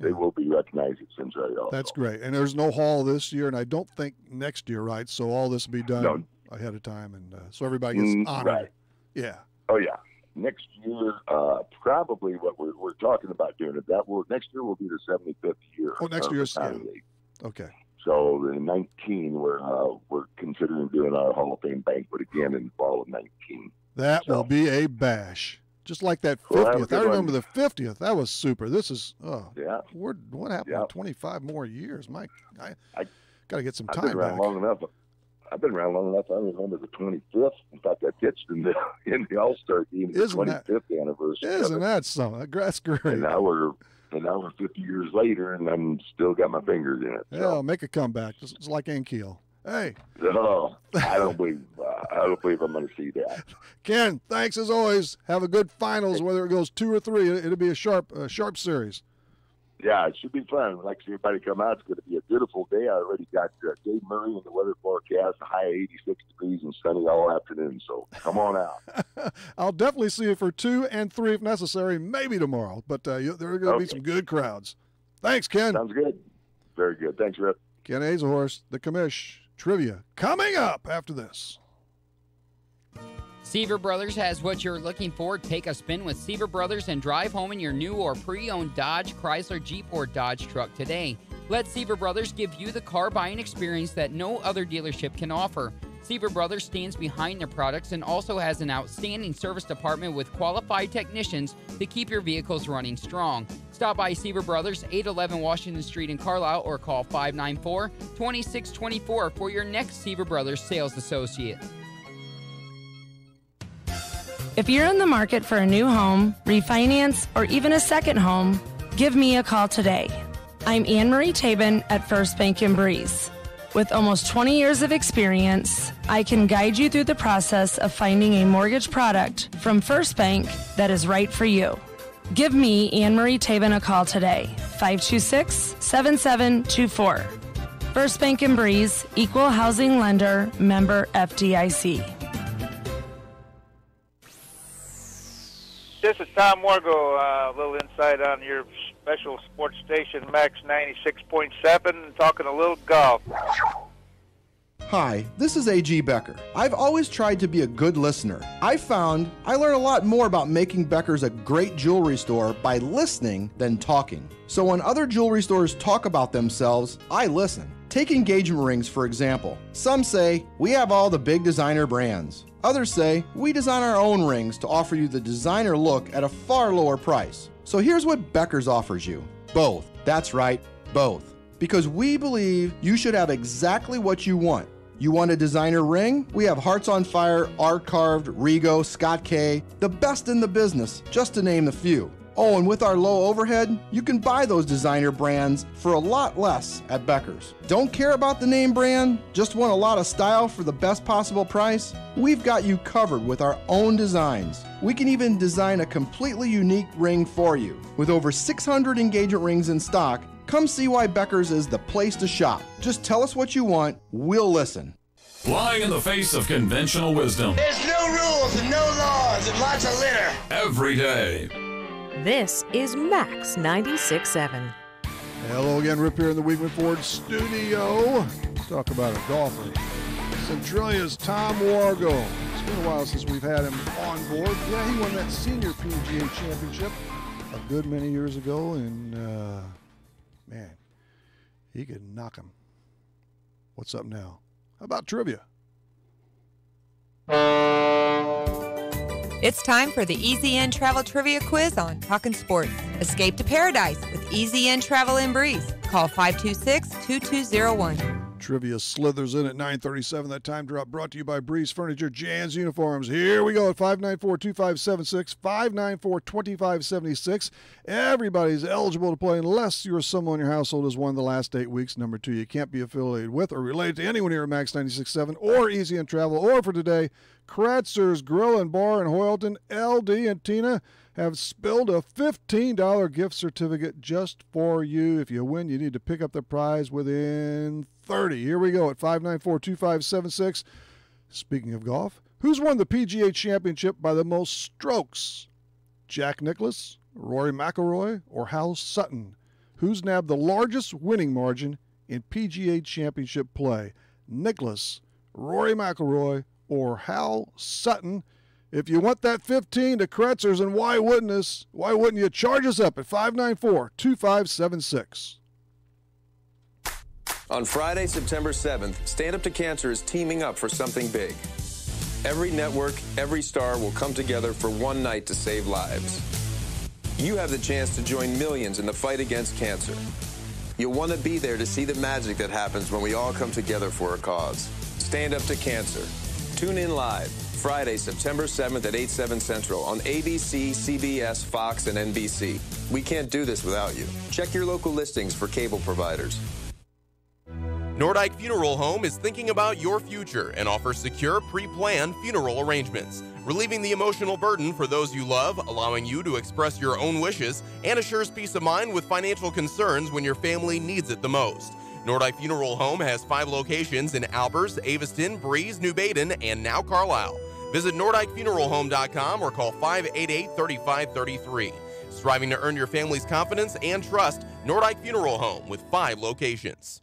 they will be recognized at Centralia also. That's great. And there's no hall this year, and I don't think next year, right? So all this will be done No. ahead of time, and so everybody gets honored. Right. Yeah. Oh yeah. Next year, probably what we're talking about doing it. Next year will be the 75th year. Oh, next of year's the County League. Okay. So in 19, we're considering doing our Hall of Fame banquet again in the fall of 19. That will So- be a bash. Just like that We'll have a 50th. good I remember one. the 50th. That was super. This is, Yeah. what happened Yeah. in 25 more years? Mike, I I- got to get some I've time been around back. long enough. I've been around long enough. I remember the 25th. In fact, I pitched in the All-Star game, the Isn't that- 25th anniversary. of Isn't it. that something? That's great. And now we're 50 years later, and I'm still got my fingers in it. Yeah, make a comeback. Just like Ankiel. Hey, Oh, I don't believe I'm going to see that. Ken, thanks as always. Have a good finals, whether it goes 2 or 3. It'll be a sharp series. Yeah, it should be fun. I'd like to see everybody come out. It's going to be a beautiful day. I already got Dave Murray in the weather forecast, a high 86 degrees and sunny all afternoon. So come on out. I'll definitely see you for 2 and 3 if necessary, maybe tomorrow. But there are going to be Okay. some good crowds. Thanks, Ken. Sounds good. Very good. Thanks, Rip. Ken Azahorst, the commish. Trivia coming up after this. Seaver Brothers has what you're looking for. Take a spin with Seaver Brothers and drive home in your new or pre-owned Dodge, Chrysler, Jeep, or Dodge truck today. Let Seaver Brothers give you the car buying experience that no other dealership can offer. Seaver Brothers stands behind their products and also has an outstanding service department with qualified technicians to keep your vehicles running strong. Stop by Seaver Brothers, 811 Washington Street in Carlisle, or call 594-2624 for your next Seaver Brothers sales associate. If you're in the market for a new home, refinance, or even a second home, give me a call today. I'm Anne-Marie Tabin at First Bank in Breeze. With almost 20 years of experience, I can guide you through the process of finding a mortgage product from First Bank that is right for you. Give me, Anne-Marie Tabin, a call today, 526-7724. First Bank in Breeze, Equal Housing Lender, member FDIC. This is Tom Morgo, a little insight on your special sports station, Max 96.7, talking a little golf. Hi, this is A.G. Becker. I've always tried to be a good listener. I found I learn a lot more about making Becker's a great jewelry store by listening than talking. So when other jewelry stores talk about themselves, I listen. Take engagement rings, for example. Some say, we have all the big designer brands. Others say, we design our own rings to offer you the designer look at a far lower price. So here's what Becker's offers you. Both. That's right, both. Because we believe you should have exactly what you want. You want a designer ring? We have Hearts on Fire, Art Carved, Rego, Scott K, the best in the business, just to name a few. Oh, and with our low overhead, you can buy those designer brands for a lot less at Becker's. Don't care about the name brand? Just want a lot of style for the best possible price? We've got you covered with our own designs. We can even design a completely unique ring for you. With over 600 engagement rings in stock, come see why Becker's is the place to shop. Just tell us what you want, we'll listen. Fly in the face of conventional wisdom. There's no rules and no laws and lots of litter. Every day. This is Max 96.7. Hello again, Rip here in the Weekman Ford studio. Talk about a golfer. Centralia's Tom Wargo. It's been a while since we've had him on board. Yeah, he won that senior PGA championship a good many years ago, and man, he could knock him. What's up now? How about trivia? It's time for the Easy In Travel Trivia Quiz on Talkin' Sports. Escape to paradise with Easy In Travel in Breeze. Call 526-2201. Trivia slithers in at 9:37. That time drop brought to you by Breeze Furniture, Jan's Uniforms. Here we go at 594-2576, 594-2576. Everybody's eligible to play unless you're someone in your household has won the last 8 weeks. Number 2, you can't be affiliated with or related to anyone here at Max 96.7 or Easy In Travel. Or for today, Kratzer's Grill and Bar in Hoyleton. LD and Tina have spilled a $15 gift certificate just for you. If you win, you need to pick up the prize within 30. Here we go at 594-2576. Speaking of golf, who's won the PGA Championship by the most strokes? Jack Nicklaus, Rory McIlroy, or Hal Sutton? Who's nabbed the largest winning margin in PGA Championship play? Nicklaus, Rory McIlroy, or Hal Sutton? If you want that 15 to Kretzer's, and why wouldn't you charge us up at 594-2576? On Friday, September 7th, Stand Up to Cancer is teaming up for something big. Every network, every star will come together for one night to save lives. You have the chance to join millions in the fight against cancer. You'll want to be there to see the magic that happens when we all come together for a cause. Stand Up to Cancer. Tune in live Friday, September 7th at 8/7 Central on ABC, CBS, Fox, and NBC. We can't do this without you. Check your local listings for cable providers. Nordyke Funeral Home is thinking about your future and offers secure, pre-planned funeral arrangements, relieving the emotional burden for those you love, allowing you to express your own wishes, and assures peace of mind with financial concerns when your family needs it the most. Nordyke Funeral Home has 5 locations in Albers, Aveston, Breeze, New Baden, and now Carlisle. Visit NordikeFuneralHome.com or call 588-3533. Striving to earn your family's confidence and trust, Nordyke Funeral Home with 5 locations.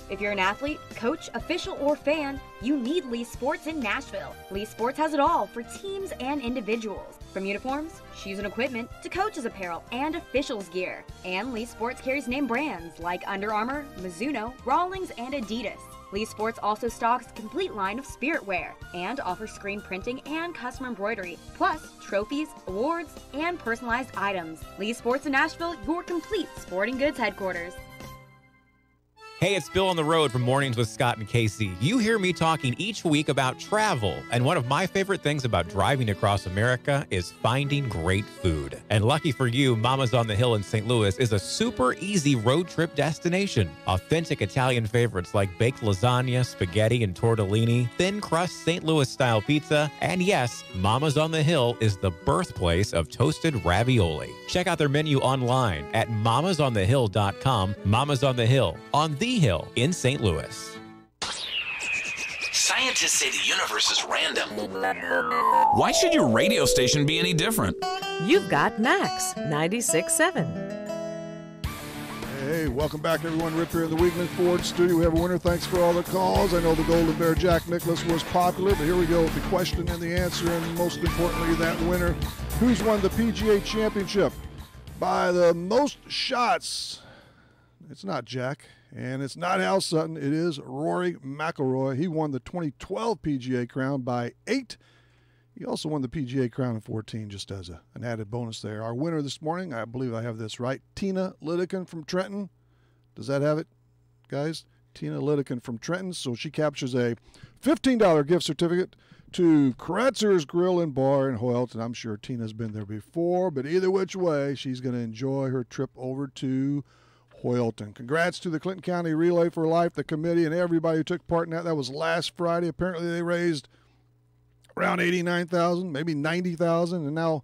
If you're an athlete, coach, official, or fan, you need Lee Sports in Nashville. Lee Sports has it all for teams and individuals. From uniforms, shoes and equipment, to coaches' apparel and officials' gear. And Lee Sports carries name brands like Under Armour, Mizuno, Rawlings, and Adidas. Lee Sports also stocks a complete line of spirit wear and offers screen printing and custom embroidery, plus trophies, awards, and personalized items. Lee Sports in Nashville, your complete sporting goods headquarters. Hey, it's Bill on the road from Mornings with Scott and Casey. You hear me talking each week about travel, and one of my favorite things about driving across America is finding great food. And lucky for you, Mama's on the Hill in St. Louis is a super easy road trip destination. Authentic Italian favorites like baked lasagna, spaghetti, and tortellini, thin crust St. Louis-style pizza, and yes, Mama's on the Hill is the birthplace of toasted ravioli. Check out their menu online at mamasonthehill.com. Mama's on the Hill, on the Hill in St. Louis. Scientists say the universe is random. Why should your radio station be any different? You've got Max 96.7. Hey, welcome back, everyone. Rip here in the Weekman Ford studio. We have a winner. Thanks for all the calls. I know the Golden Bear Jack Nicklaus was popular, but here we go with the question and the answer, and most importantly, that winner. Who's won the PGA Championship by the most shots? It's not Jack, and it's not Al Sutton. It is Rory McIlroy. He won the 2012 PGA Crown by 8. He also won the PGA Crown in 14, just as an added bonus there. Our winner this morning, I believe I have this right, Tina Lidikin from Trenton. Does that have it, guys? Tina Lidikin from Trenton. So she captures a $15 gift certificate to Kratzer's Grill and Bar in Hoyleton. I'm sure Tina's been there before, but either which way, she's going to enjoy her trip over to Hoyleton. Congrats to the Clinton County Relay for Life, the committee, and everybody who took part in that. That was last Friday. Apparently they raised around $89,000, maybe $90,000, and now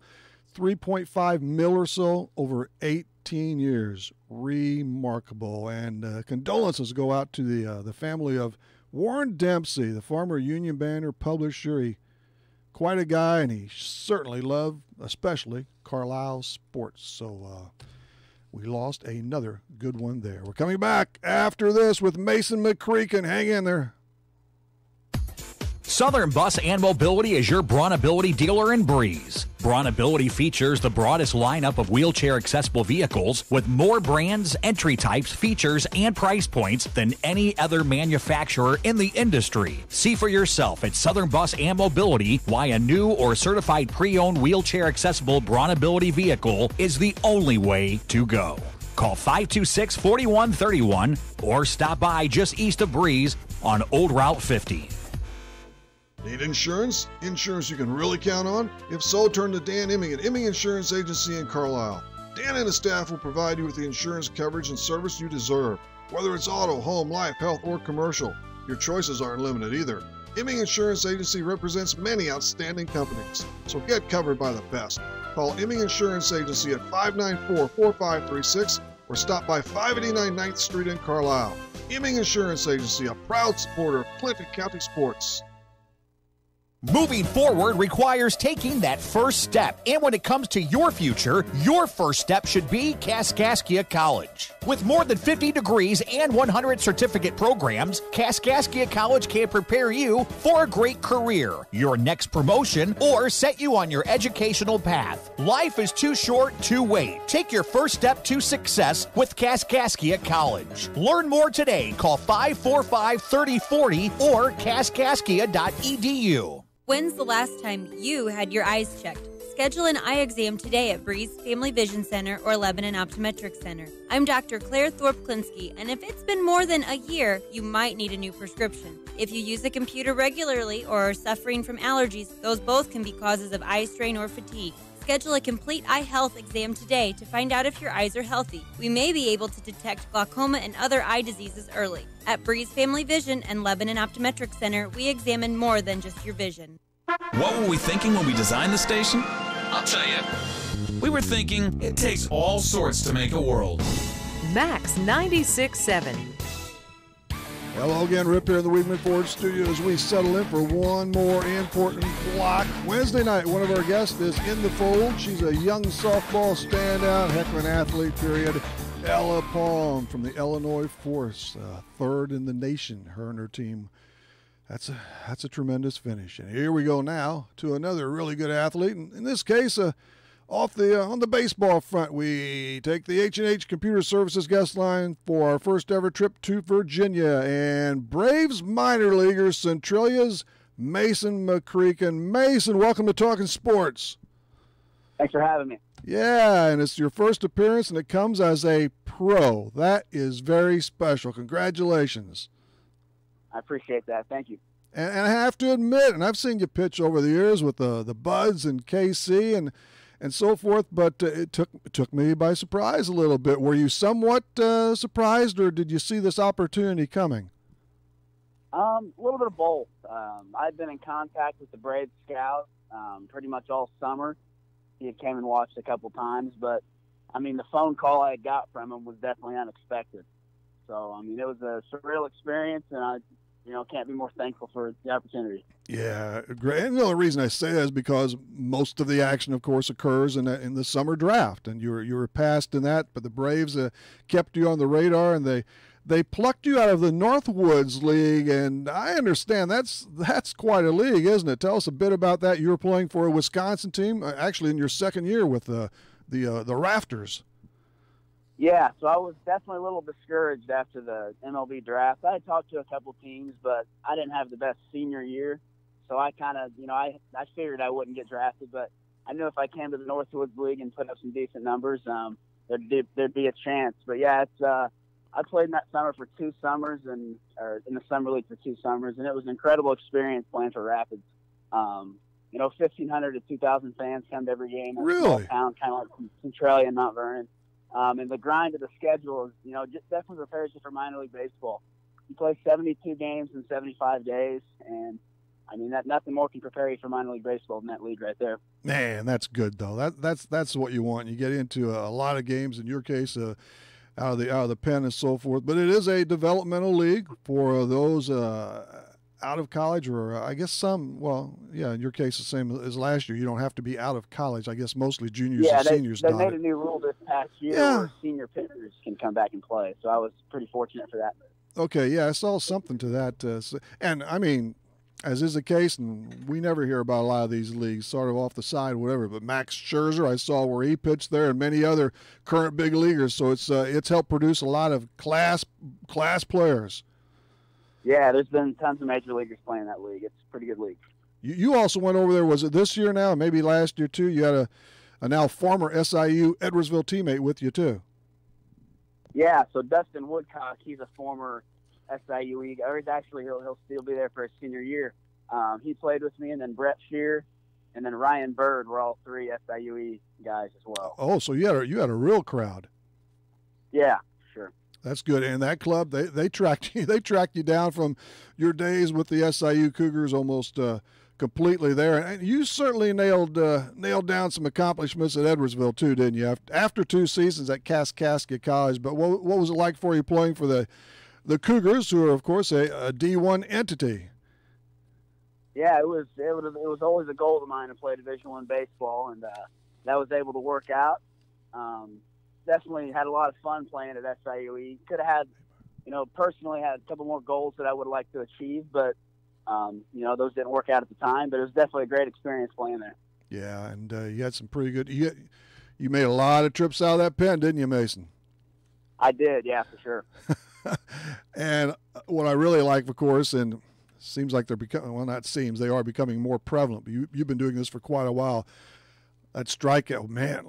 $3.5 million or so over 18 years. Remarkable. And condolences go out to the family of Warren Dempsey, the former Union Banner publisher. Quite a guy, and he certainly loved, especially, Carlisle sports. So we lost another good one there. We're coming back after this with Mason McCreakin. Hang in there. Southern Bus and Mobility is your Brawnability dealer in Breeze. Brawnability features the broadest lineup of wheelchair-accessible vehicles with more brands, entry types, features, and price points than any other manufacturer in the industry. See for yourself at Southern Bus and Mobility why a new or certified pre-owned wheelchair-accessible Brawnability vehicle is the only way to go. Call 526-4131 or stop by just east of Breeze on Old Route 50. Need insurance? Insurance you can really count on? If so, turn to Dan Imming at Imming Insurance Agency in Carlisle. Dan and his staff will provide you with the insurance coverage and service you deserve. Whether it's auto, home, life, health, or commercial, your choices aren't limited either. Imming Insurance Agency represents many outstanding companies, so get covered by the best. Call Imming Insurance Agency at 594-4536 or stop by 589 9th Street in Carlisle. Imming Insurance Agency, a proud supporter of Clinton County sports. Moving forward requires taking that first step. And when it comes to your future, your first step should be Kaskaskia College. With more than 50 degrees and 100 certificate programs, Kaskaskia College can prepare you for a great career, your next promotion, or set you on your educational path. Life is too short to wait. Take your first step to success with Kaskaskia College. Learn more today. Call 545-3040 or kaskaskia.edu. When's the last time you had your eyes checked? Schedule an eye exam today at Breeze Family Vision Center or Lebanon Optometric Center. I'm Dr. Claire Thorpe-Klinsky, and if it's been more than a year, you might need a new prescription. If you use a computer regularly or are suffering from allergies, those both can be causes of eye strain or fatigue. Schedule a complete eye health exam today to find out if your eyes are healthy. We may be able to detect glaucoma and other eye diseases early. At Breeze Family Vision and Lebanon Optometric Center, we examine more than just your vision. What were we thinking when we designed the station? I'll tell you. We were thinking it takes all sorts to make a world. Max 96.7. Hello again, Rip here in the Weedman Ford studio as we settle in for one more important block. Wednesday night, one of our guests is in the fold. She's a young softball standout, heck of an athlete, period. Ella Palm from the Illinois Force, third in the nation, her and her team. That's a tremendous finish. And here we go now to another really good athlete. And in this case, on the baseball front, we take the H&H Computer Services guest line for our first ever trip to Virginia. And Braves minor leaguer Centralia's Mason McCreakin. Mason, welcome to Talkin' Sports. Thanks for having me. Yeah, and it's your first appearance, and it comes as a pro. That is very special. Congratulations. I appreciate that. Thank you. And I have to admit, and I've seen you pitch over the years with the Buds and KC and so forth, but it took me by surprise a little bit. Were you somewhat surprised, or did you see this opportunity coming? A little bit of both. I've been in contact with the Braves scout pretty much all summer. He had came and watched a couple times, but I mean, the phone call I got from him was definitely unexpected. So I mean, it was a surreal experience, and I can't be more thankful for the opportunity. Yeah, great. And the only reason I say that is because most of the action, of course, occurs in the summer draft, and you were passed in that. But the Braves kept you on the radar, and they plucked you out of the Northwoods League, and I understand that's quite a league, isn't it? Tell us a bit about that. You were playing for a Wisconsin team, actually in your second year with the Rafters. Yeah, so I was definitely a little discouraged after the MLB draft. I had talked to a couple teams, but I didn't have the best senior year. So I kind of, I figured I wouldn't get drafted, but I knew if I came to the Northwoods League and put up some decent numbers, there'd be a chance. But yeah, it's I played in that summer for 2 summers or in the summer league for 2 summers, and it was an incredible experience playing for Rapids. 1,500 to 2,000 fans come to every game. Really? Small town, kind of like Centralia and Mount Vernon. And the grind of the schedule is, just definitely prepares you for minor league baseball. You play 72 games in 75 days, and I mean nothing more can prepare you for minor league baseball than that league right there. Man, that's good though. That's what you want. You get into a lot of games. In your case, out of the pen and so forth. But it is a developmental league for those out of college, or I guess some. Well, yeah, in your case, the same as last year. You don't have to be out of college. I guess mostly juniors and seniors. They made a new rule this past year where senior pitchers can come back and play. So I was pretty fortunate for that. Okay, yeah, I saw something to that. And I mean, as is the case, and we never hear about a lot of these leagues, sort of off the side, whatever. But Max Scherzer, I saw where he pitched there, and many other current big leaguers. So it's helped produce a lot of class players. Yeah, there's been tons of major leaguers playing that league. It's a pretty good league. You also went over there. Was it this year now? Maybe last year too. You had a now former SIU Edwardsville teammate with you too. Yeah, so Dustin Woodcock, he's a former SIU, or he'll still be there for his senior year. He played with me, and then Brett Shear, and then Ryan Bird were all 3 SIU guys as well. Oh, so you had a real crowd. Yeah, sure. That's good. And that club, they tracked you down from your days with the SIU Cougars almost completely there. And you certainly nailed down some accomplishments at Edwardsville too, didn't you? After 2 seasons at Kaskaskia College. But what was it like for you playing for the Cougars, who are of course a D1 entity? Yeah, it was always a goal of mine to play Division I baseball, and that was able to work out. Definitely had a lot of fun playing at SIUE. Could have had, personally had a couple more goals that I would like to achieve, but those didn't work out at the time. But it was definitely a great experience playing there. Yeah, and you had some pretty good. You made a lot of trips out of that pen, didn't you, Mason? I did, yeah, for sure. And what I really like, of course, and seems like they're becoming, well, not seems, they are becoming more prevalent. But you've been doing this for quite a while. That strikeout, man,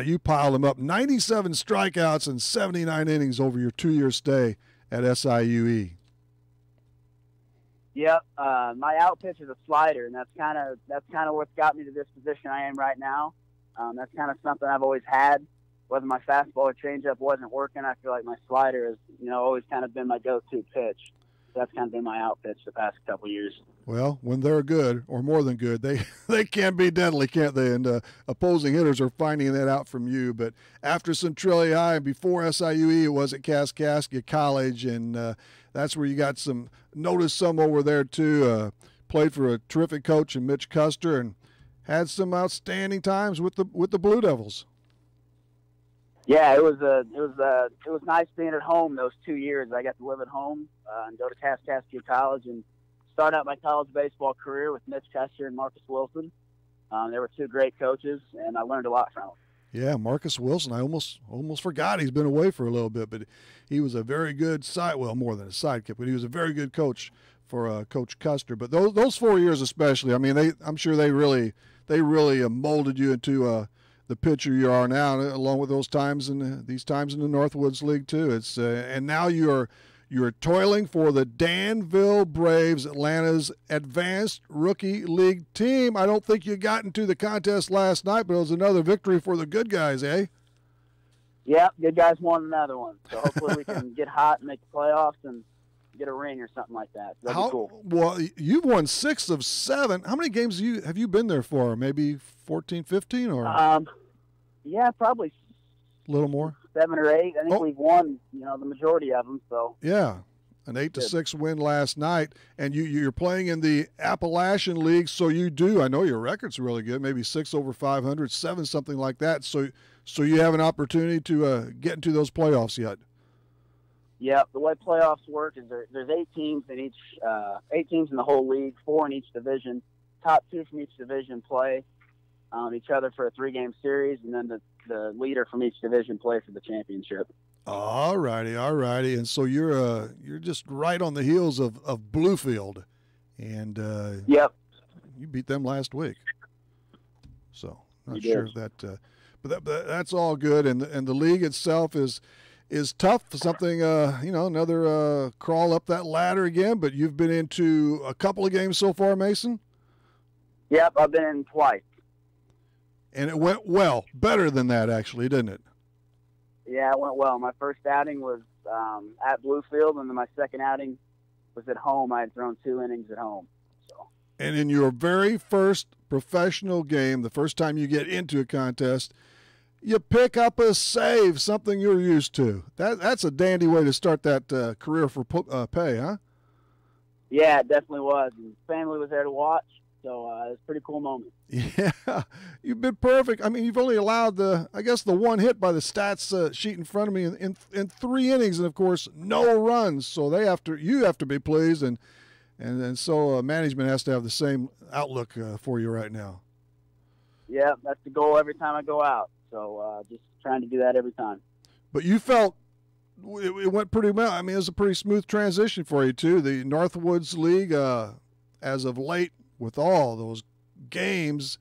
you piled them up. 97 strikeouts and 79 innings over your 2-year stay at SIUE. Yep, my out pitch is a slider, and that's kind of what's got me to this position I am right now. That's kind of something I've always had. Whether my fastball or changeup wasn't working, I feel like my slider has, always kind of been my go-to pitch. That's kind of been my out pitch the past couple of years. Well, when they're good, or more than good, they can be deadly, can't they? And opposing hitters are finding that out from you. But after Centralia High and before SIUE, it was at Kaskaskia College, and that's where you got some over there too. Played for a terrific coach in Mitch Custer, and had some outstanding times with the Blue Devils. Yeah, it was nice being at home those 2 years. I got to live at home and go to Kaskaskia College and start out my college baseball career with Mitch Custer and Marcus Wilson. They were 2 great coaches, and I learned a lot from them. Yeah, Marcus Wilson. I almost forgot he's been away for a little bit, but he was a very good more than a sidekick, but he was a very good coach for Coach Custer. But those 4 years especially, I mean, I'm sure they really molded you into the pitcher you are now, along with these times in the Northwoods League too. It's and now you're toiling for the Danville Braves, Atlanta's advanced rookie league team. I don't think you got into the contest last night, but it was another victory for the good guys, eh? Yeah, good guys won another one. So hopefully we can get hot and make the playoffs and get a ring or something like that. That'd be cool. Well, you've won 6 of 7. How many games have you been there for? Maybe 14, 15, or? Yeah, probably a little more. 7 or 8. I think we've won, the majority of them. So yeah, an 8-6 win last night, and you're playing in the Appalachian League, so you do. I know your record's really good, maybe 6 over 500, 7 something like that. So you have an opportunity to get into those playoffs yet. Yeah, the way playoffs work is there's 8 teams in each 8 teams in the whole league, 4 in each division. Top 2 from each division play. each other for a 3-game series, and then the leader from each division play for the championship. All righty. And so you're just right on the heels of Bluefield, and yep, you beat them last week. So not You sure did. that, but that's all good, and the league itself is tough. Something another crawl up that ladder again. But you've been into a couple of games so far, Mason. Yep, I've been in twice. And it went well, better than that actually, didn't it? Yeah, it went well. My first outing was at Bluefield, and then my second outing was at home. I had thrown 2 innings at home. And in your very first professional game, the first time you get into a contest, you pick up a save, something you're used to. That's a dandy way to start that career for pay, huh? Yeah, it definitely was. And family was there to watch, so it was a pretty cool moment. Yeah, you've been perfect. I mean, you've only allowed the one hit by the stats sheet in front of me in 3 innings, and of course no runs. So you have to be pleased, and so management has to have the same outlook for you right now. Yeah, that's the goal every time I go out. So just trying to do that every time. But you felt it went pretty well. I mean, it was a pretty smooth transition for you too. The Northwoods League, as of late, with all those games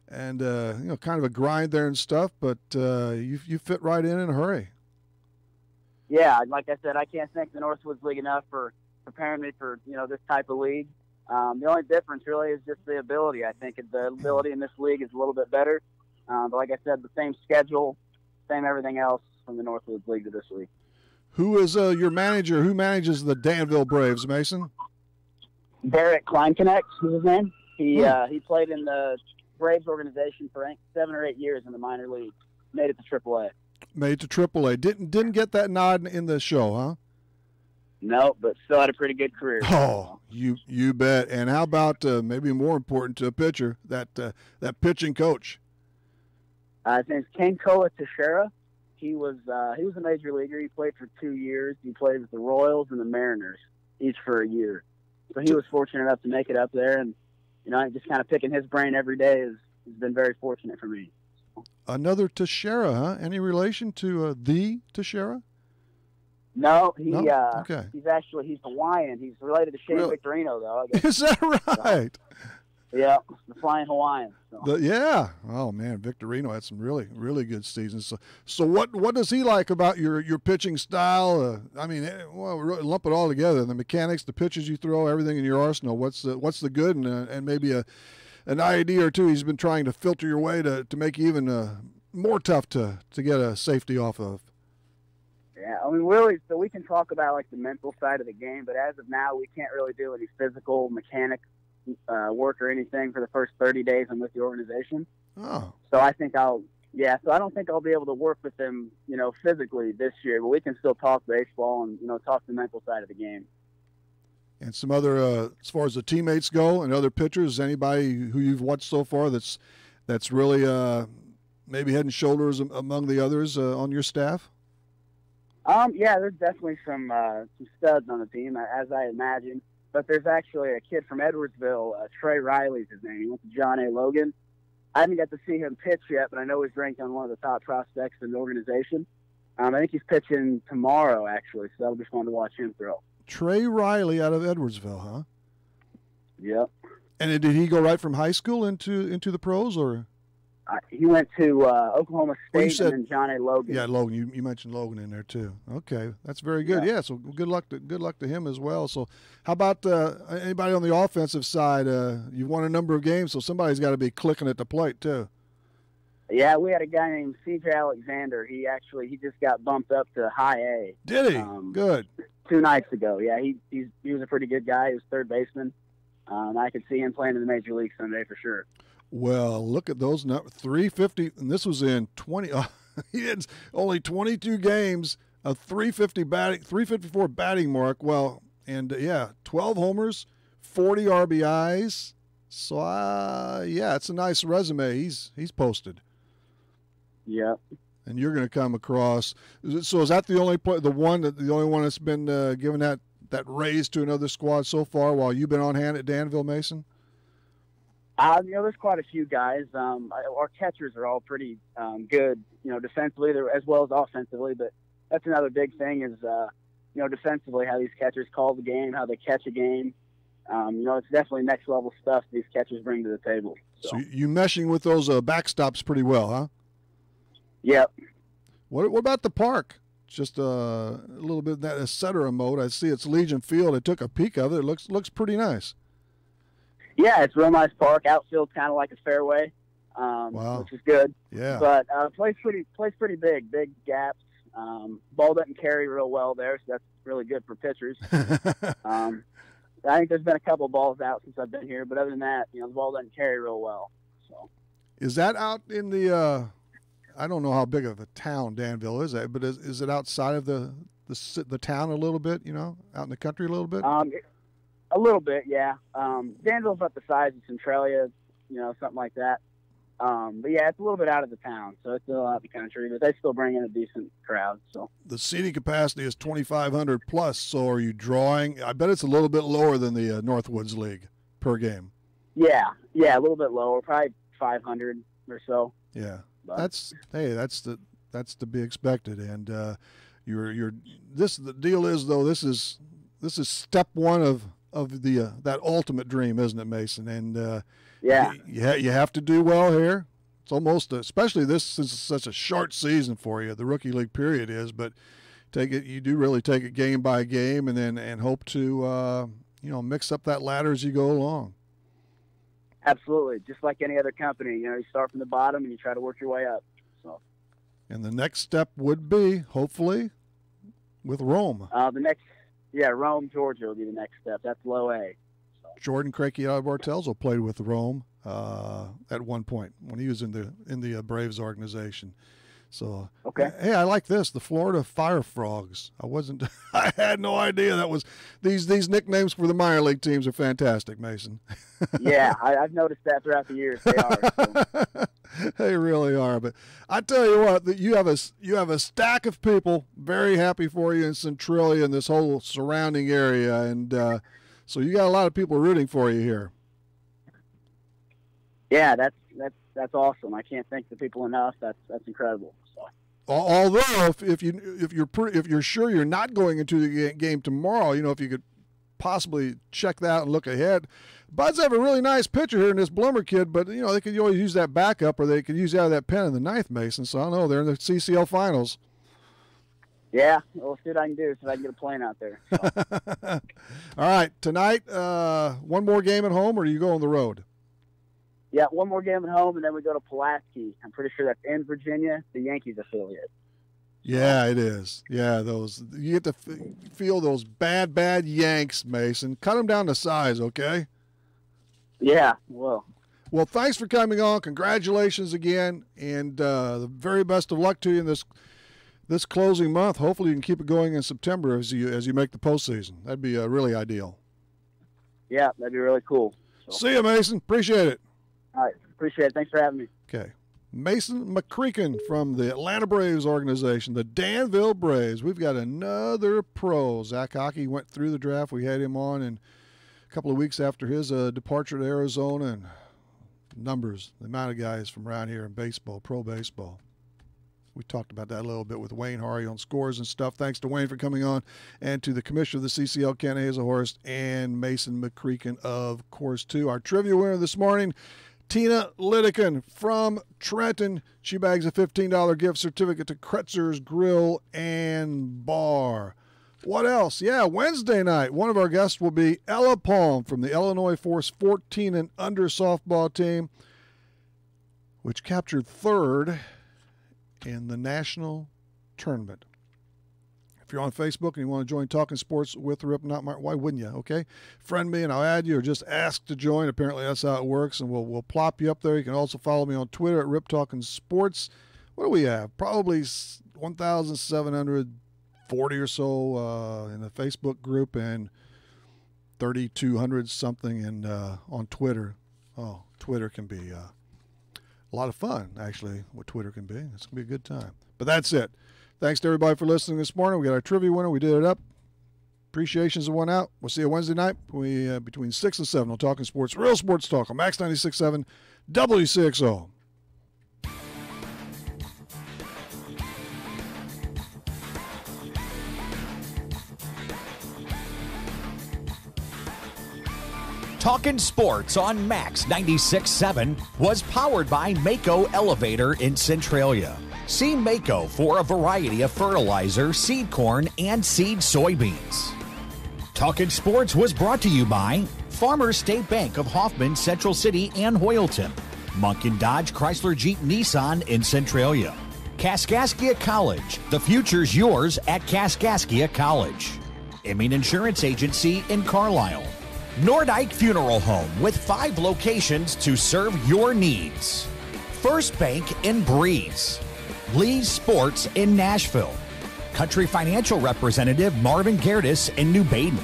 and kind of a grind there and stuff, but you fit right in a hurry. Yeah, like I said, I can't thank the Northwoods League enough for preparing me for this type of league. The only difference really is just the ability. I think the ability in this league is a little bit better. But like I said, the same schedule, same everything else from the Northwoods League to this league. Who is your manager? Who manages the Danville Braves, Mason? Barrett Kleinknecht is his name. He played in the Braves organization for 7 or 8 years in the minor league. Made it to AAA. Made it to AAA. Didn't get that nod in the show, huh? No, but still had a pretty good career. Oh, you bet. And how about maybe more important to a pitcher, that pitching coach? His name's Kenkoa Teixeira. He was a major leaguer. He played for 2 years. He played with the Royals and the Mariners, each for a year. So he was fortunate enough to make it up there, and just kind of picking his brain every day has been very fortunate for me. Another Teixeira, huh? Any relation to the Teixeira? No, Okay. He's Hawaiian. He's related to Shane Really? Victorino, though. I guess. Is that right? Yeah, the Flying Hawaiian. So. Yeah. Oh man, Victorino had some really, really good seasons. So what does he like about your pitching style? Really lump it all together: the mechanics, the pitches you throw, everything in your arsenal. What's the good, and maybe an idea or two he's been trying to filter your way to make you even more tough to get a safety off of. Yeah, really, so we can talk about like the mental side of the game, but as of now, we can't really do any physical mechanic work or anything for the first 30 days I'm with the organization. Oh. So I think I don't think I'll be able to work with them, physically this year, but we can still talk baseball and, talk the mental side of the game. And some other, as far as the teammates go and other pitchers, anybody who you've watched so far that's really maybe head and shoulders among the others on your staff? Yeah, there's definitely some studs on the team, as I imagine. But there's actually a kid from Edwardsville, Trey Riley's his name. He went to John A. Logan. I haven't got to see him pitch yet, but I know he's ranked on one of the top prospects in the organization. I think he's pitching tomorrow, actually, so that'll be fun to watch him throw. Trey Riley out of Edwardsville, huh? Yep. And did he go right from high school into the pros, or? He went to Oklahoma State and then John A. Logan. Yeah, Logan. You mentioned Logan in there too. Okay, that's very good. Yeah, so good luck to him as well. So, how about anybody on the offensive side? You've won a number of games, so somebody's got to be clicking at the plate too. Yeah, we had a guy named C.J. Alexander. He just got bumped up to high A. Did he? Good. 2 nights ago. Yeah, he was a pretty good guy. He was third baseman. I could see him playing in the major league someday for sure. Well, look at those numbers. 350, and this was in 20. He had only 22 games, a 354 batting mark. Well, and 12 homers, 40 RBIs. So it's a nice resume he's posted. Yep. And you're going to come across. So is that the only one that's been given that raise to another squad so far while you've been on hand at Danville, Mason? There's quite a few guys. Our catchers are all pretty good, defensively as well as offensively. But that's another big thing is, defensively, how these catchers call the game, how they catch a game. It's definitely next level stuff these catchers bring to the table. So you meshing with those backstops pretty well, huh? Yep. What about the park? Just a little bit of that et cetera mode. I see it's Legion Field. I took a peek of it. It looks pretty nice. Yeah, it's a real nice park. Outfield's kind of like a fairway, which is good. Yeah. But plays pretty big gaps. Ball doesn't carry real well there, so that's really good for pitchers. I think there's been a couple balls out since I've been here, but other than that, the ball doesn't carry real well. So. Is that out in the? I don't know how big of a town Danville is, but is it outside of the town a little bit? Out in the country a little bit. A little bit, yeah. Danville's about the size of Centralia, something like that. But yeah, it's a little bit out of the town, so it's still out of the country, but they still bring in a decent crowd. So the seating capacity is 2,500 plus. So are you drawing? I bet it's a little bit lower than the Northwoods League per game. Yeah, a little bit lower, probably 500 or so. Yeah, but that's to be expected. And the deal is though this is step one of the that ultimate dream, isn't it, Mason? And yeah, you have to do well here. It's almost, especially since it's such a short season for you, the rookie league period is. But you do really take it game by game, and hope to mix up that ladder as you go along. Absolutely, just like any other company, you start from the bottom and you try to work your way up. So. And the next step would be hopefully with Rome. Rome, Georgia will be the next step. That's low A. Jordan Crakey out of Bartelso played with Rome at one point when he was in the Braves organization. So okay, hey, I like this, the Florida Fire Frogs. I had no idea that was these nicknames for the minor league teams are fantastic, Mason. Yeah, I've noticed that throughout the years. They are. So. They really are. But I tell you what, that you have a stack of people very happy for you in Centralia and this whole surrounding area, and so you got a lot of people rooting for you here. Yeah, that's awesome. I can't thank the people enough. That's incredible. So. Although if you're sure you're not going into the game tomorrow, if you could possibly check that out and look ahead. Buds have a really nice pitcher here in this Blummer kid, but they could always use that backup, or they could use out of that pen in the ninth, Mason. So I don't know, they're in the CCL finals. Yeah, we'll see what I can do so I can get a plane out there. So. All right, tonight, one more game at home, or do you go on the road? Yeah, one more game at home, and then we go to Pulaski. I'm pretty sure that's in Virginia, the Yankees affiliate. Yeah, it is. Yeah, you get to feel those bad Yanks, Mason. Cut them down to size, okay? Yeah, well. Well, thanks for coming on. Congratulations again, and the very best of luck to you in this closing month. Hopefully you can keep it going in September as you make the postseason. That'd be really ideal. Yeah, that'd be really cool. So. See you, Mason. Appreciate it. All right, appreciate it. Thanks for having me. Okay. Mason McCreakin from the Atlanta Braves organization, the Danville Braves. We've got another pro. Zach Hockey went through the draft. We had him on in a couple of weeks after his departure to Arizona, and numbers, the amount of guys from around here in baseball, pro baseball. We talked about that a little bit with Wayne Hari on scores and stuff. Thanks to Wayne for coming on, and to the commissioner of the CCL, Ken Hazelhorst, and Mason McCreakin, of course, too. Our trivia winner this morning, Tina Lidikin from Trenton. She bags a $15 gift certificate to Kretzer's Grill and Bar. What else? Yeah, Wednesday night, one of our guests will be Ella Palm from the Illinois Force 14 and under softball team, which captured third in the national tournament. If you're on Facebook and you want to join Talking Sports with Rip, not Mark, why wouldn't you? Okay, friend me and I'll add you, or just ask to join. Apparently that's how it works, and we'll plop you up there. You can also follow me on Twitter at Rip Talking Sports. What do we have? Probably 1,740 or so in the Facebook group, and 3,200 something on Twitter. Oh, Twitter can be a lot of fun, actually, what Twitter can be. It's going to be a good time. But that's it. Thanks to everybody for listening this morning. We got our trivia winner. We did it up. Appreciations went out. We'll see you Wednesday night between 6 and 7 on Talking Sports. Real Sports Talk on Max 96.7 Wcxo. Talkin' Sports on Max 96.7 was powered by Wcxo Elevator in Centralia. See Wcxo for a variety of fertilizer, seed corn, and seed soybeans. Talkin' Sports was brought to you by Farmers State Bank of Hoffman, Central City, and Hoyleton. Munkin Dodge Chrysler Jeep Nissan in Centralia. Kaskaskia College. The future's yours at Kaskaskia College. Emin Insurance Agency in Carlisle. Nordyke Funeral Home with 5 locations to serve your needs. First Bank in Breeze. Lee's Sports in Nashville. Country Financial Representative Marvin Gerdes in New Baden.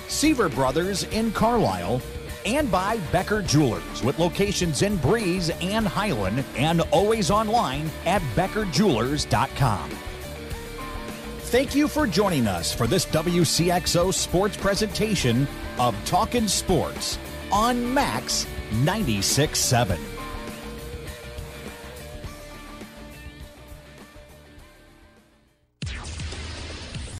Seaver Brothers in Carlisle. And by Becker Jewelers with locations in Breeze and Highland and always online at beckerjewelers.com. Thank you for joining us for this WCXO sports presentation of Talkin' Sports on Max 96.7.